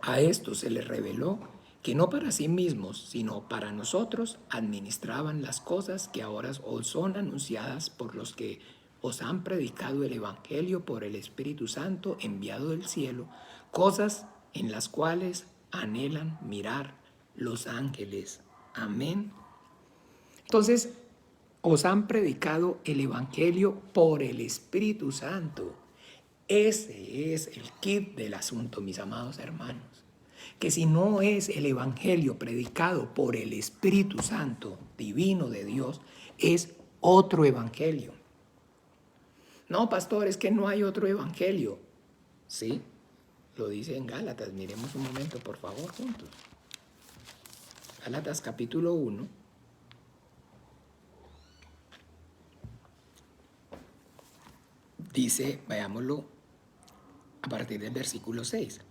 A esto se les reveló que no para sí mismos, sino para nosotros administraban las cosas que ahora os son anunciadas por los que os han predicado el Evangelio por el Espíritu Santo enviado del cielo, cosas en las cuales anhelan mirar los ángeles. Amén. Entonces, os han predicado el Evangelio por el Espíritu Santo. Ese es el kit del asunto, mis amados hermanos. Que si no es el Evangelio predicado por el Espíritu Santo divino de Dios, es otro Evangelio. No, pastor, es que no hay otro Evangelio. Sí, lo dice en Gálatas. Miremos un momento, por favor, juntos. Gálatas capítulo 1. Dice, veámoslo a partir del versículo 6.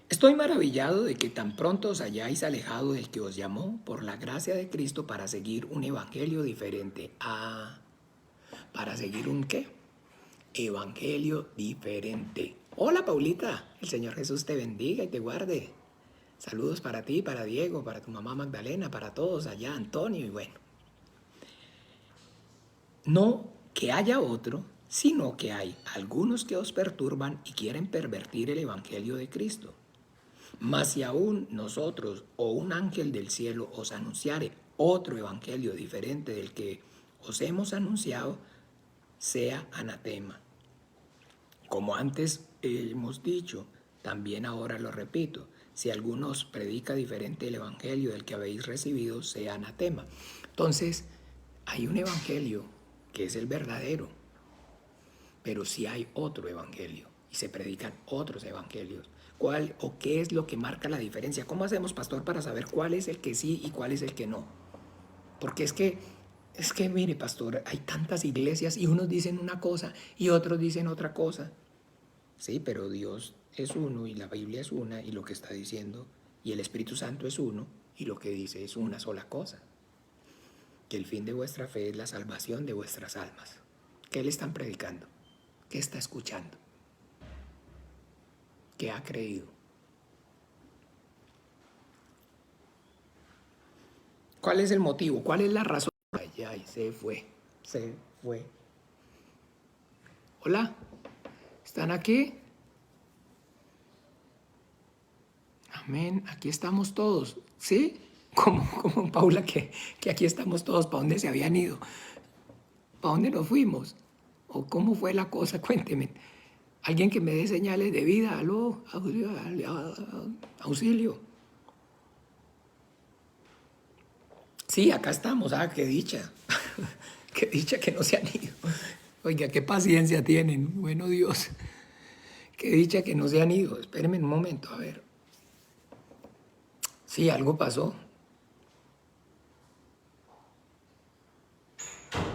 Estoy maravillado de que tan pronto os hayáis alejado del que os llamó por la gracia de Cristo para seguir un evangelio diferente. Ah, ¿para seguir un qué? Evangelio diferente. Hola Paulita, el Señor Jesús te bendiga y te guarde. Saludos para ti, para Diego, para tu mamá Magdalena, para todos allá, Antonio y bueno. No que haya otro, sino que hay algunos que os perturban y quieren pervertir el evangelio de Cristo. Mas si aún nosotros o un ángel del cielo os anunciare otro evangelio diferente del que os hemos anunciado, sea anatema. Como antes hemos dicho, también ahora lo repito, si alguno os predica diferente el evangelio del que habéis recibido, sea anatema. Entonces, hay un evangelio que es el verdadero, pero si hay otro evangelio y se predican otros evangelios. ¿Cuál o qué es lo que marca la diferencia? ¿Cómo hacemos, pastor, para saber cuál es el que sí y cuál es el que no? Porque es que mire, pastor, hay tantas iglesias y unos dicen una cosa y otros dicen otra cosa. Sí, pero Dios es uno y la Biblia es una y lo que está diciendo, y el Espíritu Santo es uno y lo que dice es una sola cosa. Que el fin de vuestra fe es la salvación de vuestras almas. ¿Qué le están predicando? ¿Qué está escuchando? ¿Qué ha creído? ¿Cuál es el motivo? ¿Cuál es la razón? Ay, se fue. Hola, ¿están aquí? Amén, aquí estamos todos. ¿Sí? Como Paula, que aquí estamos todos. ¿Para dónde se habían ido? ¿Para dónde nos fuimos? ¿O cómo fue la cosa? Cuénteme. Alguien que me dé señales de vida. Aló, auxilio. Sí, acá estamos. Ah, qué dicha. Qué dicha que no se han ido. Oiga, qué paciencia tienen. Bueno, Dios. Qué dicha que no se han ido. Espérenme un momento, a ver. Sí, algo pasó.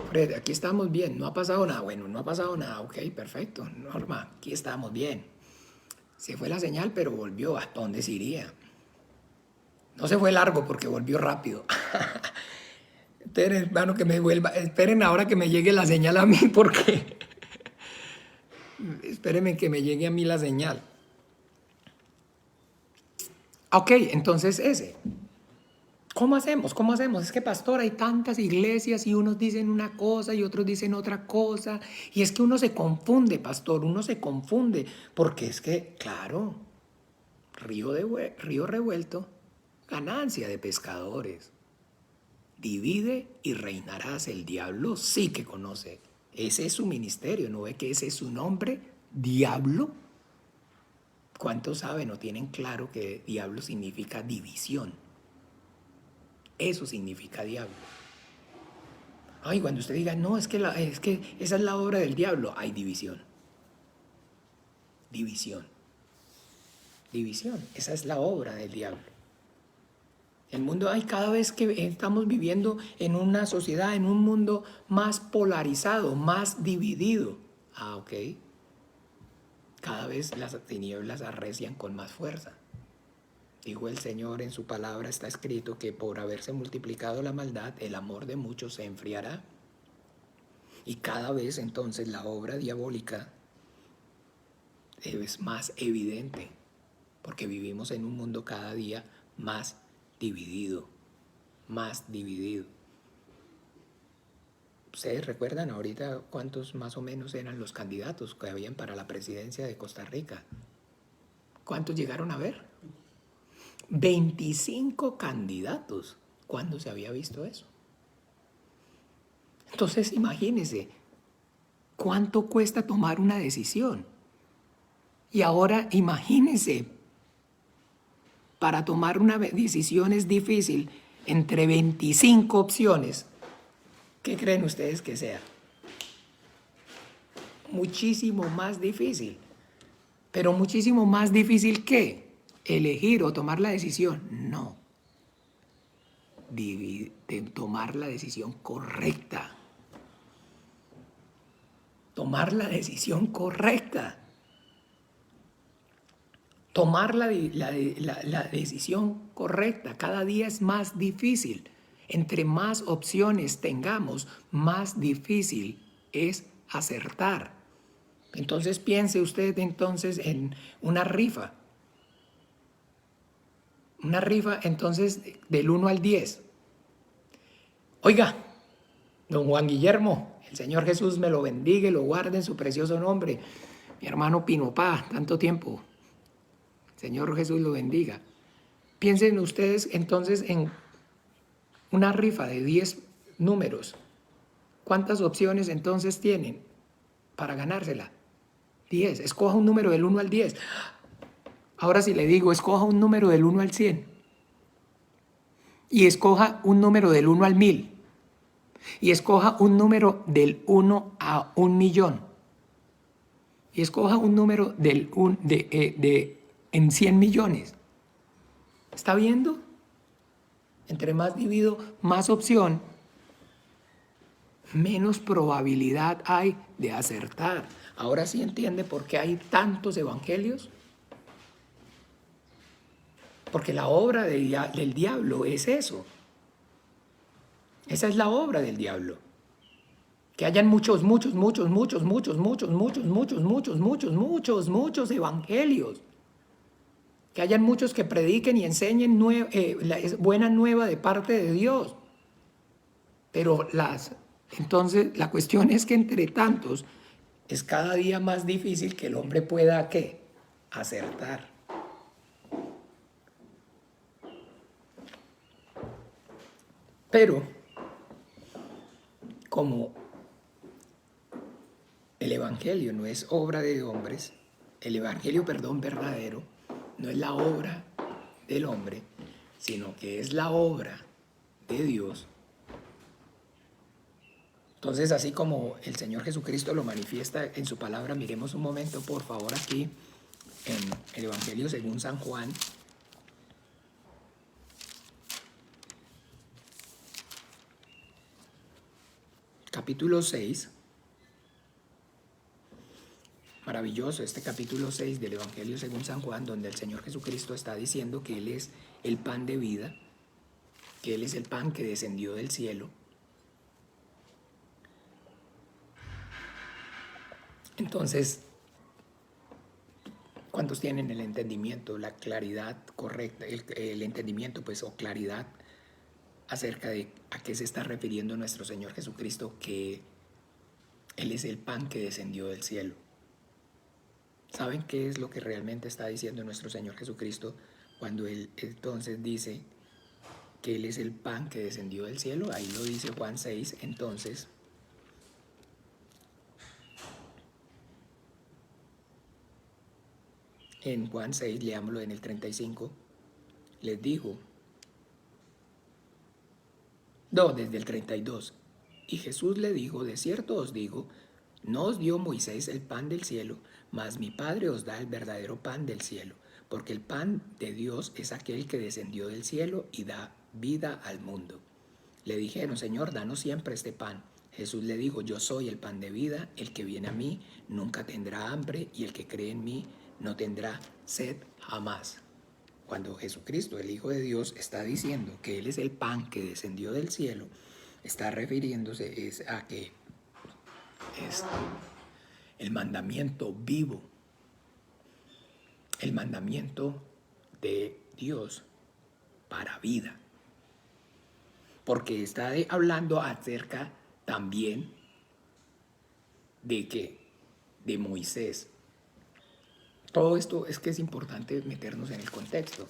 Fred, aquí estamos bien. No ha pasado nada. Bueno, no ha pasado nada. Ok, perfecto. Norma, aquí estamos bien. Se fue la señal, pero volvió. ¿A dónde se iría? No se fue largo porque volvió rápido. Esperen, hermano, que me vuelva. Esperen ahora que me llegue la señal a mí, porque. Espérenme que me llegue a mí la señal. Ok, entonces ese. ¿Cómo hacemos? ¿Cómo hacemos? Es que, pastor, hay tantas iglesias y unos dicen una cosa y otros dicen otra cosa. Y es que uno se confunde, pastor, uno se confunde. Porque es que, claro, río revuelto, ganancia de pescadores. Divide y reinarás. El diablo sí que conoce. Ese es su ministerio, ¿no ve que ese es su nombre? Diablo. ¿Cuántos saben o tienen claro que diablo significa división? Eso significa diablo. Ay, cuando usted diga, no, es que esa es la obra del diablo, hay división. División. División. Esa es la obra del diablo. El mundo, ay, cada vez que estamos viviendo en una sociedad, en un mundo más polarizado, más dividido. Ah, ok. Cada vez las tinieblas arrecian con más fuerza. Dijo el Señor en su palabra, está escrito que por haberse multiplicado la maldad, el amor de muchos se enfriará. Y cada vez entonces la obra diabólica es más evidente, porque vivimos en un mundo cada día más dividido, más dividido. ¿Ustedes recuerdan ahorita cuántos más o menos eran los candidatos que habían para la presidencia de Costa Rica? ¿Cuántos llegaron a ver? 25 candidatos. ¿Cuándo se había visto eso? Entonces, imagínense, ¿cuánto cuesta tomar una decisión? Y ahora, imagínense, para tomar una decisión es difícil entre 25 opciones. ¿Qué creen ustedes que sea? Muchísimo más difícil. Pero muchísimo más difícil que elegir o tomar la decisión. No. De tomar la decisión correcta. Tomar la decisión correcta. Tomar la decisión correcta cada día es más difícil. Entre más opciones tengamos, más difícil es acertar. Entonces piense usted entonces en una rifa. Una rifa entonces del 1 al 10. Oiga, don Juan Guillermo, el Señor Jesús me lo bendiga y lo guarde en su precioso nombre. Mi hermano Pinopá, tanto tiempo. Señor Jesús lo bendiga. Piensen ustedes entonces en una rifa de 10 números. ¿Cuántas opciones entonces tienen para ganársela? 10. Escoja un número del 1 al 10. Ahora si le digo, escoja un número del 1 al 100. Y escoja un número del 1 al 1000. Y escoja un número del 1 a 1.000.000. Y escoja un número en 100 millones. ¿Está viendo? Entre más divido, más opción, menos probabilidad hay de acertar. Ahora sí entiende por qué hay tantos evangelios. Porque la obra del diablo es eso. Esa es la obra del diablo. Que hayan muchos evangelios. Que hayan muchos que prediquen y enseñen la buena nueva de parte de Dios. Pero entonces la cuestión es que entre tantos es cada día más difícil que el hombre pueda ¿qué? Acertar. Pero como el evangelio no es obra de hombres, el evangelio, verdadero, no es la obra del hombre, sino que es la obra de Dios. Entonces, así como el Señor Jesucristo lo manifiesta en su palabra, miremos un momento, por favor, aquí en el Evangelio según San Juan. Capítulo 6. Maravilloso este capítulo 6 del Evangelio según San Juan, donde el Señor Jesucristo está diciendo que Él es el pan de vida, que Él es el pan que descendió del cielo. Entonces, ¿cuántos tienen el entendimiento, la claridad correcta, el entendimiento pues o claridad acerca de a qué se está refiriendo nuestro Señor Jesucristo, que Él es el pan que descendió del cielo? ¿Saben qué es lo que realmente está diciendo nuestro Señor Jesucristo cuando Él entonces dice que Él es el pan que descendió del cielo? Ahí lo dice Juan 6, entonces. En Juan 6, leámoslo en el 35, les dijo, no, desde el 32, y Jesús le dijo, de cierto os digo, no os dio Moisés el pan del cielo, mas mi Padre os da el verdadero pan del cielo, porque el pan de Dios es aquel que descendió del cielo y da vida al mundo. Le dijeron, Señor, danos siempre este pan. Jesús le dijo, yo soy el pan de vida, el que viene a mí nunca tendrá hambre, y el que cree en mí no tendrá sed jamás. Cuando Jesucristo, el Hijo de Dios, está diciendo que Él es el pan que descendió del cielo, está refiriéndose a que es el mandamiento vivo, el mandamiento de Dios para vida. Porque está hablando acerca también de que de Moisés. Todo esto es que es importante meternos en el contexto.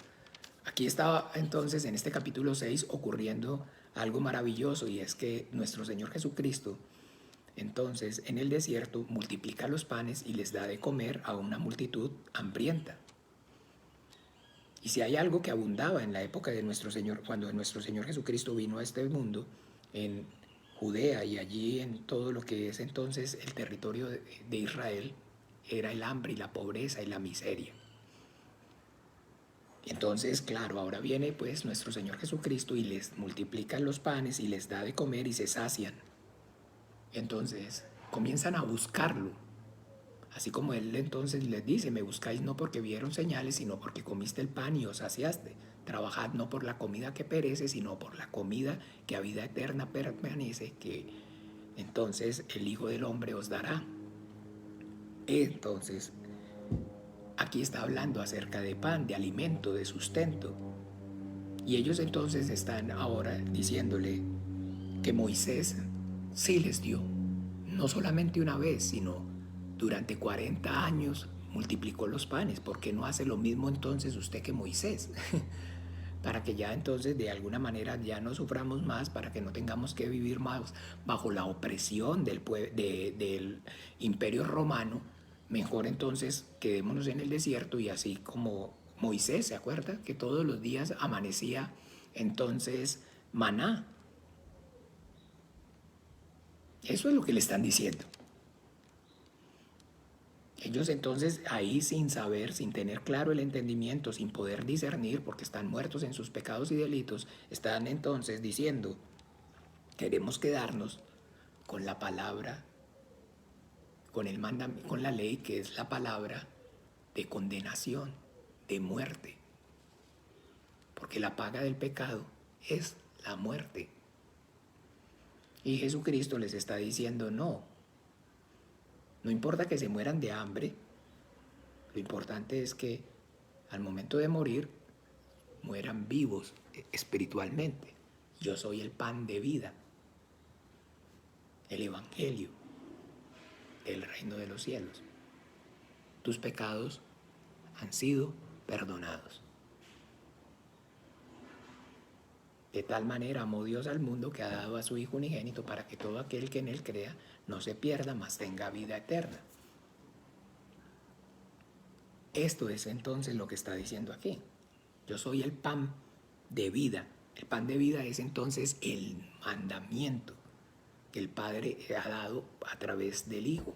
Aquí estaba entonces en este capítulo 6 ocurriendo algo maravilloso, y es que nuestro Señor Jesucristo entonces en el desierto multiplica los panes y les da de comer a una multitud hambrienta. Y si hay algo que abundaba en la época de nuestro Señor, cuando nuestro Señor Jesucristo vino a este mundo, en Judea y allí en todo lo que es entonces el territorio de Israel, era el hambre y la pobreza y la miseria. Y entonces, claro, ahora viene pues nuestro Señor Jesucristo y les multiplica los panes y les da de comer y se sacian. Entonces comienzan a buscarlo. Así como él entonces les dice, me buscáis no porque vieron señales, sino porque comiste el pan y os saciaste. Trabajad no por la comida que perece, sino por la comida que a vida eterna permanece, que entonces el Hijo del Hombre os dará. Entonces, aquí está hablando acerca de pan, de alimento, de sustento. Y ellos entonces están ahora diciéndole que Moisés sí les dio, no solamente una vez, sino durante 40 años multiplicó los panes. ¿Por qué no hace lo mismo entonces usted que Moisés? Para que ya entonces de alguna manera ya no suframos más, para que no tengamos que vivir más bajo la opresión del imperio romano. Mejor entonces quedémonos en el desierto y así como Moisés, ¿se acuerda? Que todos los días amanecía entonces maná. Eso es lo que le están diciendo. Ellos entonces ahí sin saber, sin tener claro el entendimiento, sin poder discernir, porque están muertos en sus pecados y delitos, están entonces diciendo, queremos quedarnos con la palabra, con la ley que es la palabra de condenación, de muerte. Porque la paga del pecado es la muerte. Y Jesucristo les está diciendo, no importa que se mueran de hambre, lo importante es que al momento de morir mueran vivos espiritualmente. Yo soy el pan de vida, el evangelio del reino de los cielos. Tus pecados han sido perdonados. De tal manera amó Dios al mundo que ha dado a su Hijo unigénito para que todo aquel que en él crea no se pierda, mas tenga vida eterna. Esto es entonces lo que está diciendo aquí. Yo soy el pan de vida. El pan de vida es entonces el mandamiento que el Padre ha dado a través del Hijo.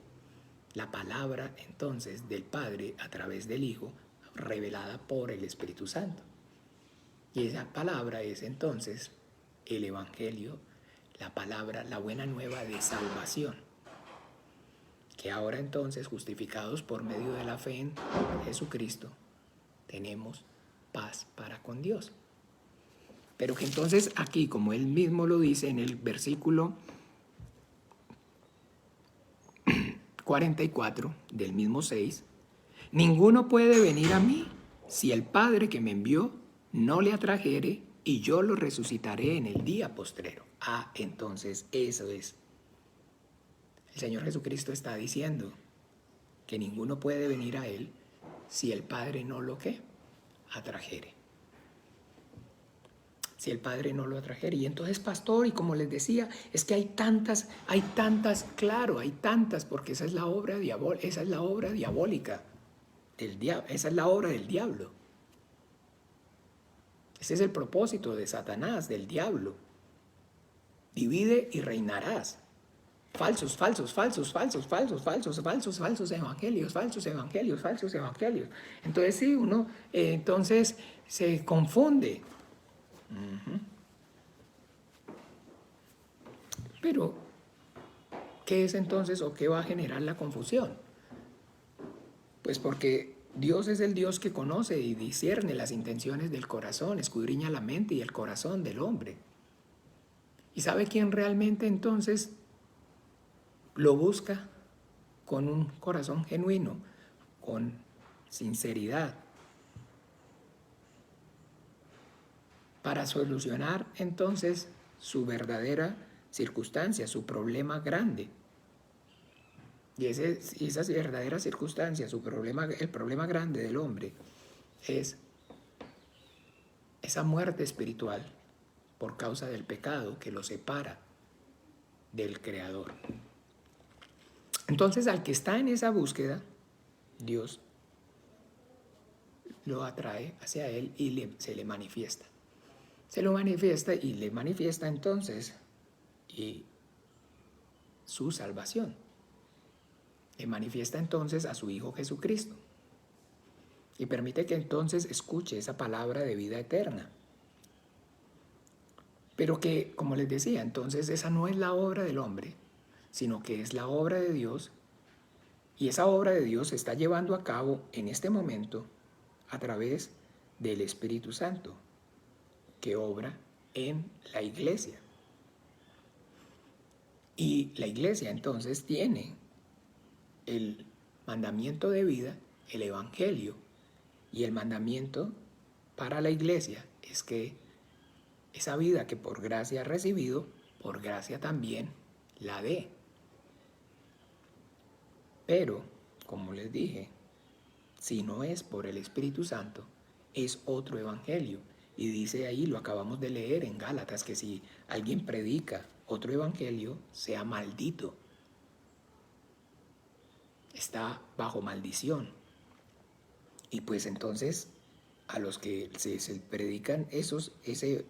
La palabra entonces del Padre a través del Hijo revelada por el Espíritu Santo. Y esa palabra es entonces el Evangelio, la palabra, la buena nueva de salvación. Que ahora entonces, justificados por medio de la fe en Jesucristo, tenemos paz para con Dios. Pero que entonces aquí, como él mismo lo dice en el versículo 44 del mismo 6, ninguno puede venir a mí si el Padre que me envió no le atrajere, y yo lo resucitaré en el día postrero. Entonces eso es. El Señor Jesucristo está diciendo que ninguno puede venir a Él si el Padre no lo atrajere. Si el Padre no lo atrajere. Y entonces, pastor, y como les decía, es que hay tantas, claro, hay tantas, porque esa es la obra diabólica del diablo, esa es la obra del diablo. Ese es el propósito de Satanás, del diablo. Divide y reinarás. Falsos evangelios. Entonces sí, uno entonces se confunde. Pero, ¿qué es entonces o qué va a generar la confusión? Pues porque Dios es el Dios que conoce y discierne las intenciones del corazón, escudriña la mente y el corazón del hombre. ¿Y sabe quién realmente entonces lo busca con un corazón genuino, con sinceridad, para solucionar entonces su verdadera circunstancia, su problema grande? Y esa verdadera circunstancia, el problema grande del hombre es esa muerte espiritual por causa del pecado que lo separa del Creador. Entonces, al que está en esa búsqueda, Dios lo atrae hacia él y se le manifiesta. Se lo manifiesta y le manifiesta entonces su salvación. Le manifiesta entonces a su Hijo Jesucristo. Y permite que entonces escuche esa palabra de vida eterna. Pero que, como les decía, entonces esa no es la obra del hombre, sino que es la obra de Dios Y esa obra de Dios se está llevando a cabo en este momento a través del Espíritu Santo, que obra en la iglesia. Y la iglesia entonces tiene el mandamiento de vida, el evangelio, y el mandamiento para la iglesia es que esa vida que por gracia ha recibido, por gracia también la dé. Pero, como les dije, si no es por el Espíritu Santo, es otro evangelio. Y dice ahí, lo acabamos de leer en Gálatas, que si alguien predica otro evangelio, sea maldito. Está bajo maldición. Y pues entonces, a los que se predican ese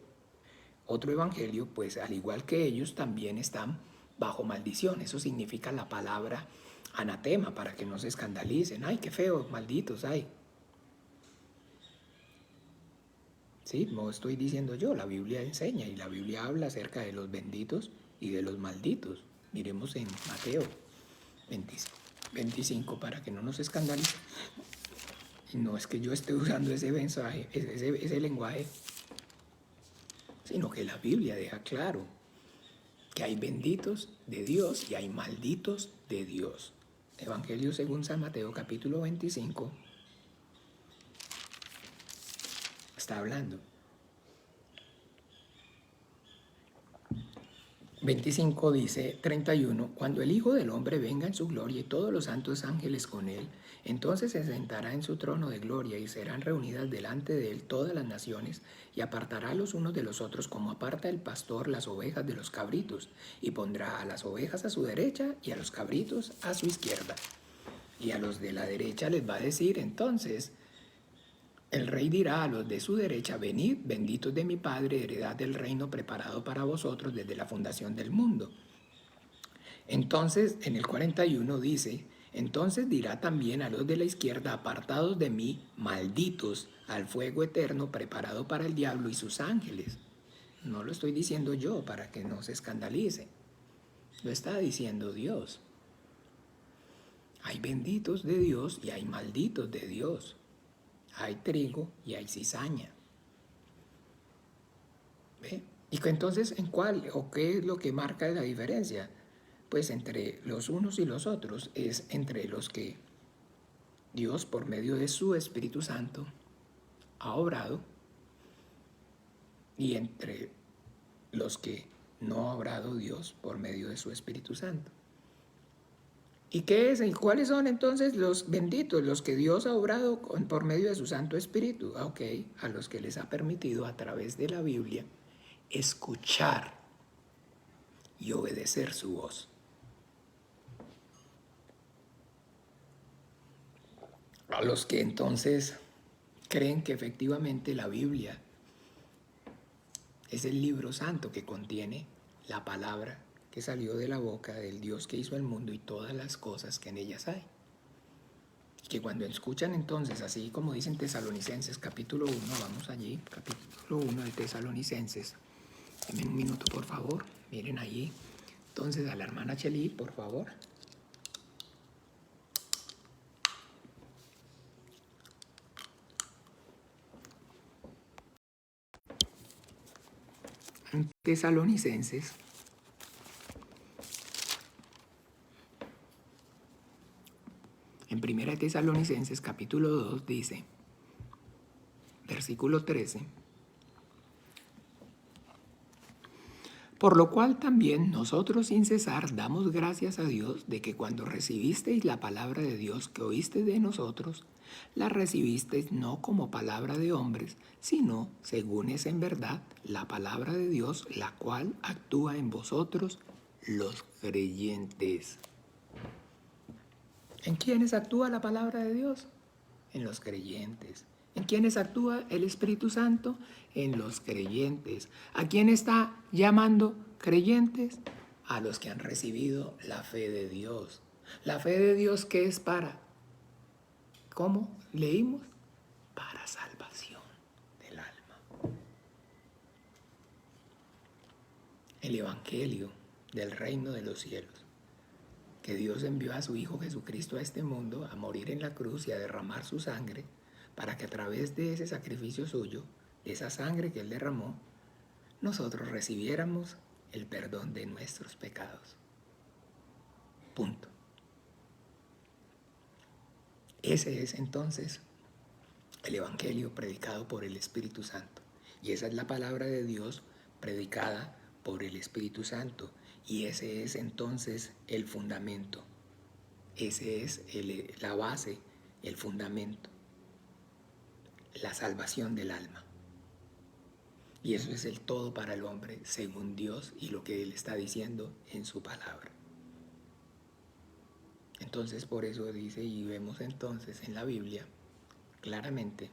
otro evangelio, pues al igual que ellos, también están bajo maldición. Eso significa la palabra anatema, para que no se escandalicen. ¡Ay, qué feos, malditos! ¡Ay! Sí, no estoy diciendo yo, la Biblia enseña y la Biblia habla acerca de los benditos y de los malditos. Miremos en Mateo 25 para que no nos escandalicen. Y no es que yo esté usando ese mensaje, ese lenguaje, sino que la Biblia deja claro que hay benditos de Dios y hay malditos de Dios. Evangelio según San Mateo capítulo 25 está hablando. 25 dice 31, cuando el Hijo del Hombre venga en su gloria y todos los santos ángeles con él, entonces se sentará en su trono de gloria y serán reunidas delante de él todas las naciones y apartará los unos de los otros como aparta el pastor las ovejas de los cabritos y pondrá a las ovejas a su derecha y a los cabritos a su izquierda. Y a los de la derecha les va a decir entonces, el rey dirá a los de su derecha, venid, benditos de mi Padre, heredad del reino preparado para vosotros desde la fundación del mundo. Entonces, en el 41 dice, entonces dirá también a los de la izquierda, apartados de mí, malditos, al fuego eterno preparado para el diablo y sus ángeles. No lo estoy diciendo yo para que no se escandalice. Lo está diciendo Dios. Hay benditos de Dios y hay malditos de Dios. Hay trigo y hay cizaña. ¿Ve? Y que entonces, ¿en cuál o qué es lo que marca la diferencia? Pues entre los unos y los otros es entre los que Dios, por medio de su Espíritu Santo, ha obrado y entre los que no ha obrado Dios por medio de su Espíritu Santo. ¿Y qué es? ¿Y cuáles son entonces los benditos, los que Dios ha obrado por medio de su Santo Espíritu? Ok, a los que les ha permitido a través de la Biblia escuchar y obedecer su voz. A los que entonces creen que efectivamente la Biblia es el libro santo que contiene la palabra que salió de la boca del Dios que hizo el mundo y todas las cosas que en ellas hay. Y que cuando escuchan entonces, así como dicen Tesalonicenses capítulo 1, vamos allí, capítulo 1 de Tesalonicenses. Denme un minuto, por favor. Miren allí. Entonces, a la hermana Cheli, por favor. En Tesalonicenses, en 1 Tesalonicenses capítulo 2 dice, versículo 13, por lo cual también nosotros sin cesar damos gracias a Dios de que cuando recibisteis la palabra de Dios que oísteis de nosotros, la recibisteis no como palabra de hombres, sino, según es en verdad, la palabra de Dios, la cual actúa en vosotros los creyentes. ¿En quiénes actúa la palabra de Dios? En los creyentes. ¿En quiénes actúa el Espíritu Santo? En los creyentes. ¿A quién está llamando creyentes? A los que han recibido la fe de Dios. La fe de Dios, ¿qué es para? ¿Cómo leímos? Para salvación del alma. El Evangelio del reino de los cielos, que Dios envió a su Hijo Jesucristo a este mundo a morir en la cruz y a derramar su sangre para que a través de ese sacrificio suyo, de esa sangre que Él derramó, nosotros recibiéramos el perdón de nuestros pecados. Punto. Ese es entonces el Evangelio predicado por el Espíritu Santo. Y esa es la palabra de Dios predicada por el Espíritu Santo. Y ese es entonces el fundamento. Ese es la base, el fundamento. La salvación del alma. Y eso es el todo para el hombre, según Dios y lo que Él está diciendo en su palabra. Entonces, por eso dice, y vemos entonces en la Biblia claramente,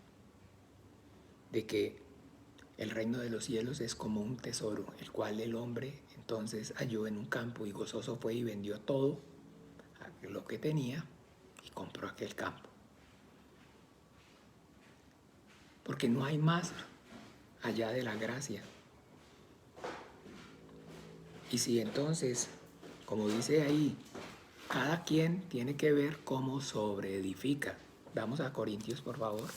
de que el reino de los cielos es como un tesoro, el cual el hombre entonces halló en un campo y gozoso fue y vendió todo lo que tenía y compró aquel campo. Porque no hay más allá de la gracia. Y si entonces, como dice ahí, cada quien tiene que ver cómo sobreedifica. Vamos a Corintios, por favor.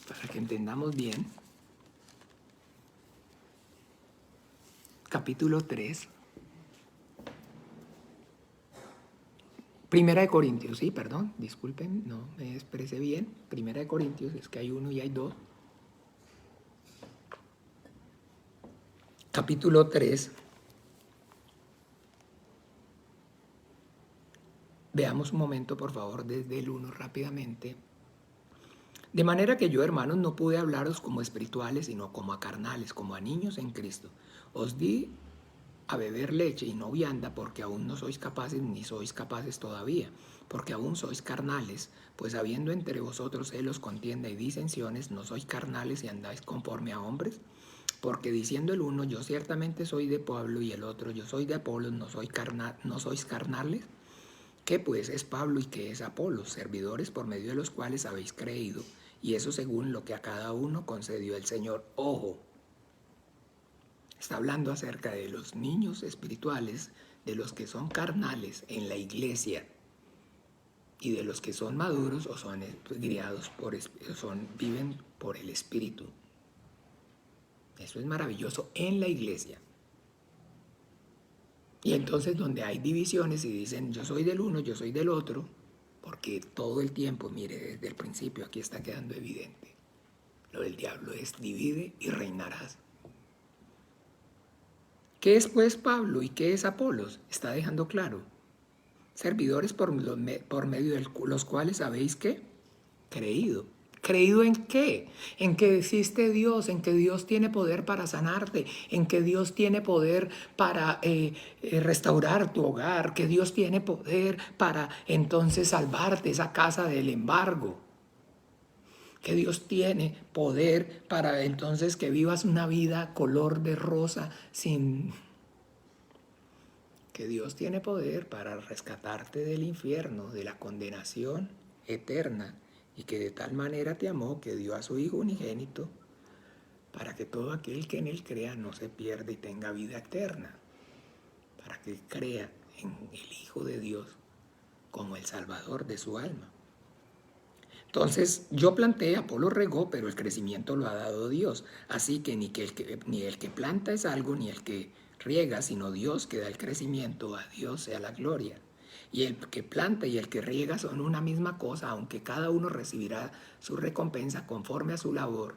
Para que entendamos bien. Capítulo 3. Primera de Corintios, sí, perdón, disculpen, no me expresé bien. Primera de Corintios, es que hay uno y hay dos. Capítulo 3. Veamos un momento, por favor, desde el 1 rápidamente. De manera que yo, hermanos, no pude hablaros como espirituales, sino como a carnales, como a niños en Cristo. Os di a beber leche y no vianda, porque aún no sois capaces, ni sois capaces todavía, porque aún sois carnales, pues habiendo entre vosotros celos, contienda y disensiones, no sois carnales y andáis conforme a hombres. Porque diciendo el uno, yo ciertamente soy de Pablo, y el otro, yo soy de Apolos, no sois carnales. ¿Qué pues es Pablo y qué es Apolos? Servidores por medio de los cuales habéis creído, y eso según lo que a cada uno concedió el Señor. Ojo, está hablando acerca de los niños espirituales, de los que son carnales en la iglesia, y de los que son maduros o son criados viven por el Espíritu. Eso es maravilloso en la iglesia. Y entonces donde hay divisiones y dicen yo soy del uno, yo soy del otro, porque todo el tiempo, mire, desde el principio aquí está quedando evidente. Lo del diablo es divide y reinarás. ¿Qué es pues Pablo y qué es Apolos? Está dejando claro. Servidores por medio de los cuales habéis ¿qué? Creído. ¿Creído en qué? En que existe Dios, en que Dios tiene poder para sanarte, en que Dios tiene poder para restaurar tu hogar, que Dios tiene poder para entonces salvarte esa casa del embargo, que Dios tiene poder para entonces que vivas una vida color de rosa que Dios tiene poder para rescatarte del infierno, de la condenación eterna, y que de tal manera te amó que dio a su Hijo unigénito para que todo aquel que en Él crea no se pierda y tenga vida eterna, para que crea en el Hijo de Dios como el Salvador de su alma. Entonces yo planté, Apolo regó, pero el crecimiento lo ha dado Dios. Así que ni el que planta es algo, ni el que riega, sino Dios que da el crecimiento. A Dios sea la gloria. Y el que planta y el que riega son una misma cosa, aunque cada uno recibirá su recompensa conforme a su labor.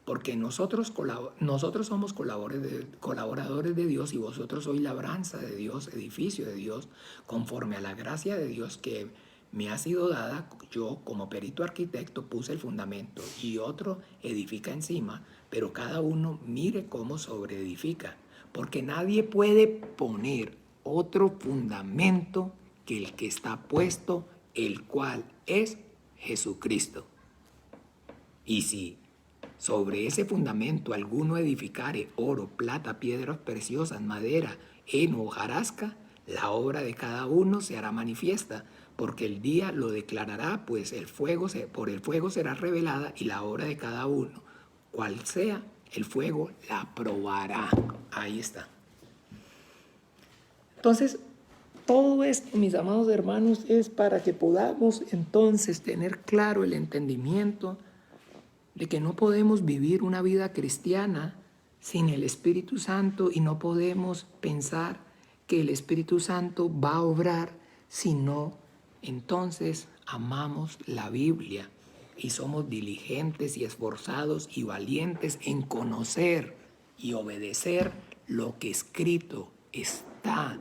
Porque nosotros somos colaboradores de Dios, y vosotros sois labranza de Dios, edificio de Dios, conforme a la gracia de Dios que me ha sido dada. Yo, como perito arquitecto, puse el fundamento y otro edifica encima, pero cada uno mire cómo sobreedifica, porque nadie puede poner otro fundamento que el que está puesto, el cual es Jesucristo. Y si sobre ese fundamento alguno edificare oro, plata, piedras preciosas, madera, heno, hojarasca, la obra de cada uno se hará manifiesta, porque el día lo declarará, pues por el fuego será revelada, y la obra de cada uno, cual sea, el fuego la probará. Ahí está. Entonces, todo esto, mis amados hermanos, es para que podamos entonces tener claro el entendimiento de que no podemos vivir una vida cristiana sin el Espíritu Santo y no podemos pensar que el Espíritu Santo va a obrar si no, entonces amamos la Biblia y somos diligentes y esforzados y valientes en conocer y obedecer lo que escrito está.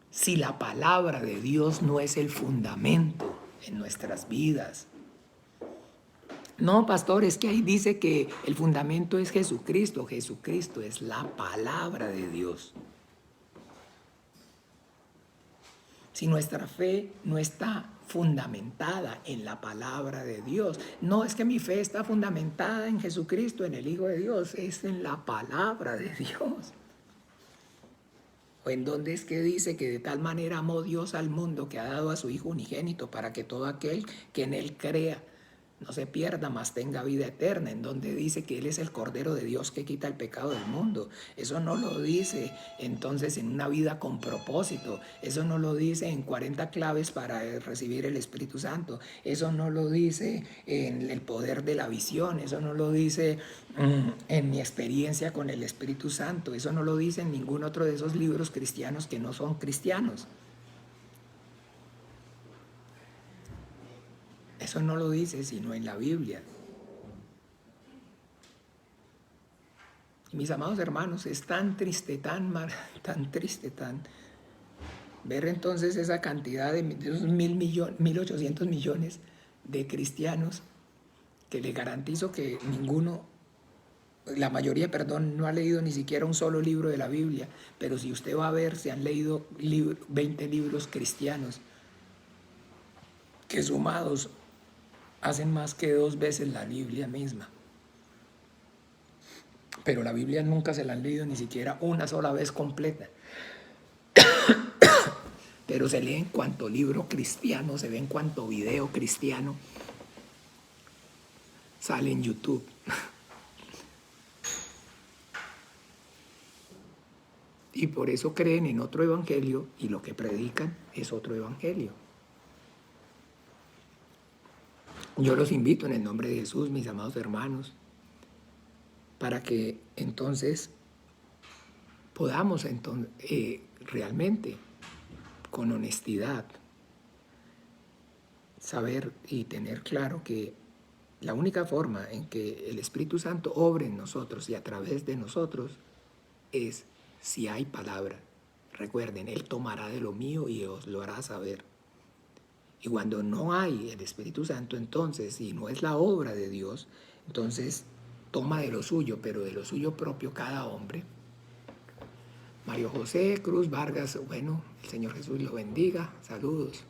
Si la palabra de Dios no es el fundamento en nuestras vidas. No, pastor, es que ahí dice que el fundamento es Jesucristo. Jesucristo es la palabra de Dios. Si nuestra fe no está fundamentada en la palabra de Dios, no es que mi fe está fundamentada en Jesucristo, en el Hijo de Dios, es en la palabra de Dios. ¿O en dónde es que dice que de tal manera amó Dios al mundo que ha dado a su Hijo unigénito para que todo aquel que en Él crea no se pierda, mas tenga vida eterna? En donde dice que Él es el Cordero de Dios que quita el pecado del mundo. Eso no lo dice entonces en una vida con propósito. Eso no lo dice en 40 claves para recibir el Espíritu Santo. Eso no lo dice en el poder de la visión. Eso no lo dice en mi experiencia con el Espíritu Santo. Eso no lo dice en ningún otro de esos libros cristianos que no son cristianos. Eso no lo dice sino en la Biblia. Y mis amados hermanos, es tan triste, tan triste, ver entonces esa cantidad de esos 1.800 millones de cristianos que le garantizo que la mayoría, perdón, no ha leído ni siquiera un solo libro de la Biblia, pero si usted va a ver, se han leído 20 libros cristianos que sumados hacen más que 2 veces la Biblia misma. Pero la Biblia nunca se la han leído ni siquiera una sola vez completa. Pero se lee en cuanto libro cristiano, se ve en cuanto video cristiano sale en YouTube. Y por eso creen en otro evangelio y lo que predican es otro evangelio. Yo los invito en el nombre de Jesús, mis amados hermanos, para que entonces podamos realmente, con honestidad, saber y tener claro que la única forma en que el Espíritu Santo obre en nosotros y a través de nosotros es si hay palabra. Recuerden, Él tomará de lo mío y os lo hará saber. Y cuando no hay el Espíritu Santo, entonces, si no es la obra de Dios, entonces toma de lo suyo, pero de lo suyo propio cada hombre. Mario José Cruz Vargas, bueno, el Señor Jesús lo bendiga, saludos.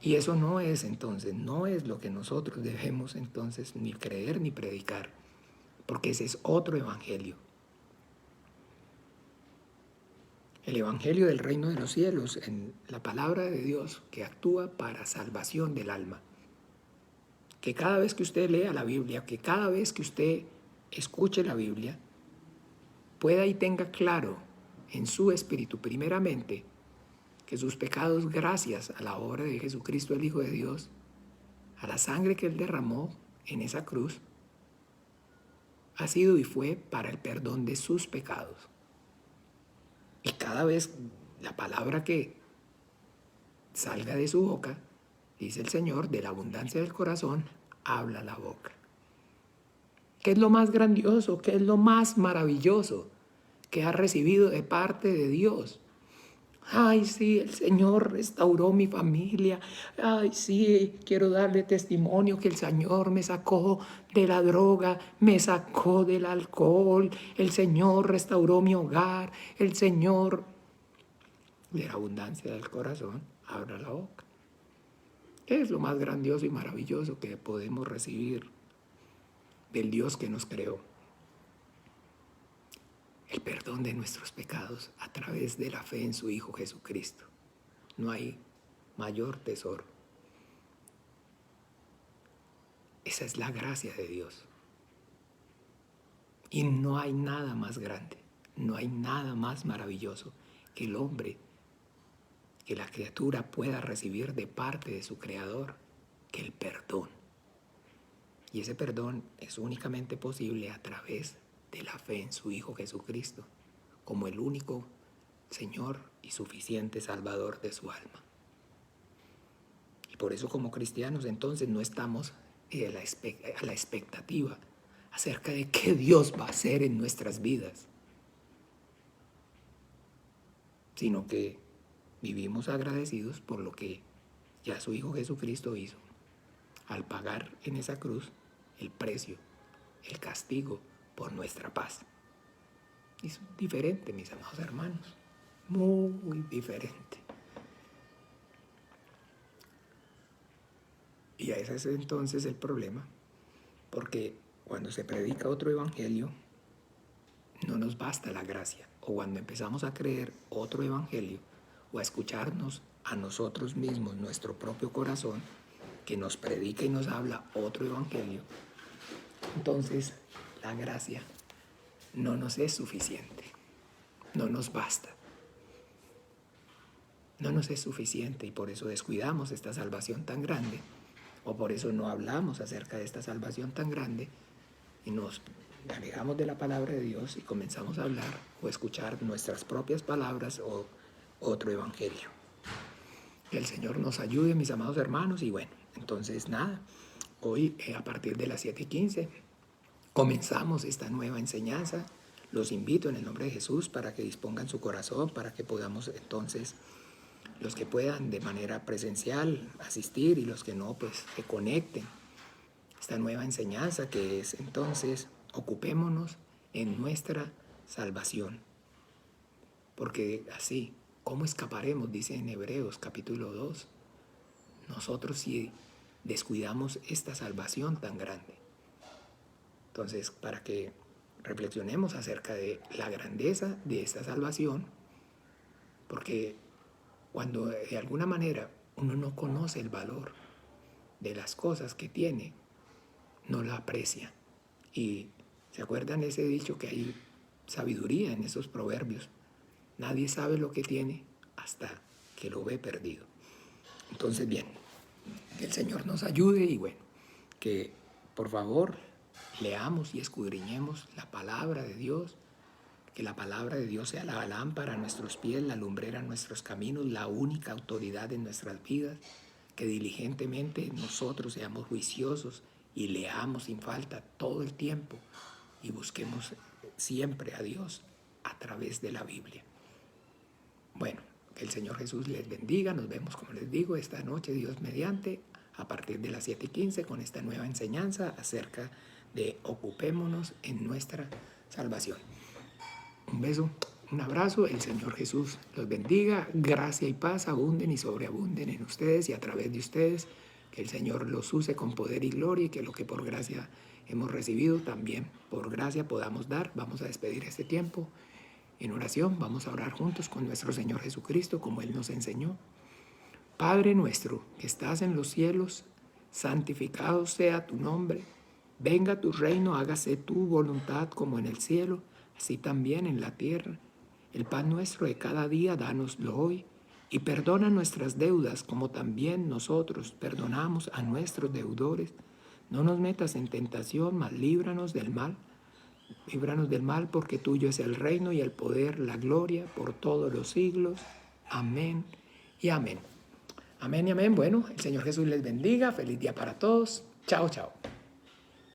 Y eso no es entonces, no es lo que nosotros debemos entonces ni creer ni predicar, porque ese es otro evangelio. El evangelio del reino de los cielos, en la palabra de Dios que actúa para salvación del alma. Que cada vez que usted lea la Biblia, que cada vez que usted escuche la Biblia, pueda y tenga claro en su espíritu primeramente que sus pecados, gracias a la obra de Jesucristo el Hijo de Dios, a la sangre que Él derramó en esa cruz, ha sido y fue para el perdón de sus pecados. Y cada vez la palabra que salga de su boca, dice el Señor, de la abundancia del corazón, habla la boca. ¿Qué es lo más grandioso? ¿Qué es lo más maravilloso que ha recibido de parte de Dios? Ay, sí, el Señor restauró mi familia. Ay, sí, quiero darle testimonio que el Señor me sacó de la droga, me sacó del alcohol. El Señor restauró mi hogar. El Señor, de la abundancia del corazón, abra la boca. Es lo más grandioso y maravilloso que podemos recibir del Dios que nos creó. El perdón de nuestros pecados a través de la fe en su Hijo Jesucristo. No hay mayor tesoro. Esa es la gracia de Dios. Y no hay nada más grande, no hay nada más maravilloso que el hombre, que la criatura pueda recibir de parte de su Creador, que el perdón. Y ese perdón es únicamente posible a través de la fe en su Hijo Jesucristo, como el único Señor y suficiente Salvador de su alma. Y por eso como cristianos entonces no estamos a la expectativa acerca de qué Dios va a hacer en nuestras vidas, sino que vivimos agradecidos por lo que ya su Hijo Jesucristo hizo, al pagar en esa cruz el precio, el castigo por nuestra paz. Es diferente, mis amados hermanos, muy diferente. Y ese es entonces el problema, porque cuando se predica otro evangelio, no nos basta la gracia. O cuando empezamos a creer otro evangelio, o a escucharnos a nosotros mismos, nuestro propio corazón, que nos predica y nos habla otro evangelio, entonces la gracia no nos es suficiente, no nos basta. No nos es suficiente y por eso descuidamos esta salvación tan grande, o por eso no hablamos acerca de esta salvación tan grande y nos alejamos de la palabra de Dios y comenzamos a hablar o escuchar nuestras propias palabras o otro evangelio. Que el Señor nos ayude, mis amados hermanos, y bueno, entonces nada, hoy a partir de las 7:15 comenzamos esta nueva enseñanza. Los invito en el nombre de Jesús para que dispongan su corazón, para que podamos entonces, los que puedan de manera presencial asistir y los que no, pues que conecten esta nueva enseñanza que es entonces ocupémonos en nuestra salvación. Porque así, ¿cómo escaparemos? Dice en Hebreos capítulo 2. Nosotros si descuidamos esta salvación tan grande. Entonces, para que reflexionemos acerca de la grandeza de esta salvación, porque cuando de alguna manera uno no conoce el valor de las cosas que tiene, no la aprecia. Y ¿se acuerdan ese dicho que hay sabiduría en esos proverbios? Nadie sabe lo que tiene hasta que lo ve perdido. Entonces, bien, que el Señor nos ayude y bueno, que por favor leamos y escudriñemos la palabra de Dios, que la palabra de Dios sea la lámpara a nuestros pies, la lumbrera a nuestros caminos, la única autoridad en nuestras vidas, que diligentemente nosotros seamos juiciosos y leamos sin falta todo el tiempo y busquemos siempre a Dios a través de la Biblia. Bueno, que el Señor Jesús les bendiga. Nos vemos, como les digo, esta noche, Dios mediante, a partir de las 7:15 con esta nueva enseñanza acerca de ocupémonos en nuestra salvación. Un beso, un abrazo, el Señor Jesús los bendiga, gracia y paz abunden y sobreabunden en ustedes y a través de ustedes, que el Señor los use con poder y gloria y que lo que por gracia hemos recibido también por gracia podamos dar. Vamos a despedir este tiempo en oración, vamos a orar juntos con nuestro Señor Jesucristo como Él nos enseñó. Padre nuestro que estás en los cielos, santificado sea tu nombre, venga tu reino, hágase tu voluntad como en el cielo, así también en la tierra. El pan nuestro de cada día, dánoslo hoy, y perdona nuestras deudas, como también nosotros perdonamos a nuestros deudores. No nos metas en tentación, mas líbranos del mal. Líbranos del mal, porque tuyo es el reino y el poder, la gloria, por todos los siglos. Amén y amén. Amén y amén. Bueno, el Señor Jesús les bendiga. Feliz día para todos. Chao, chao.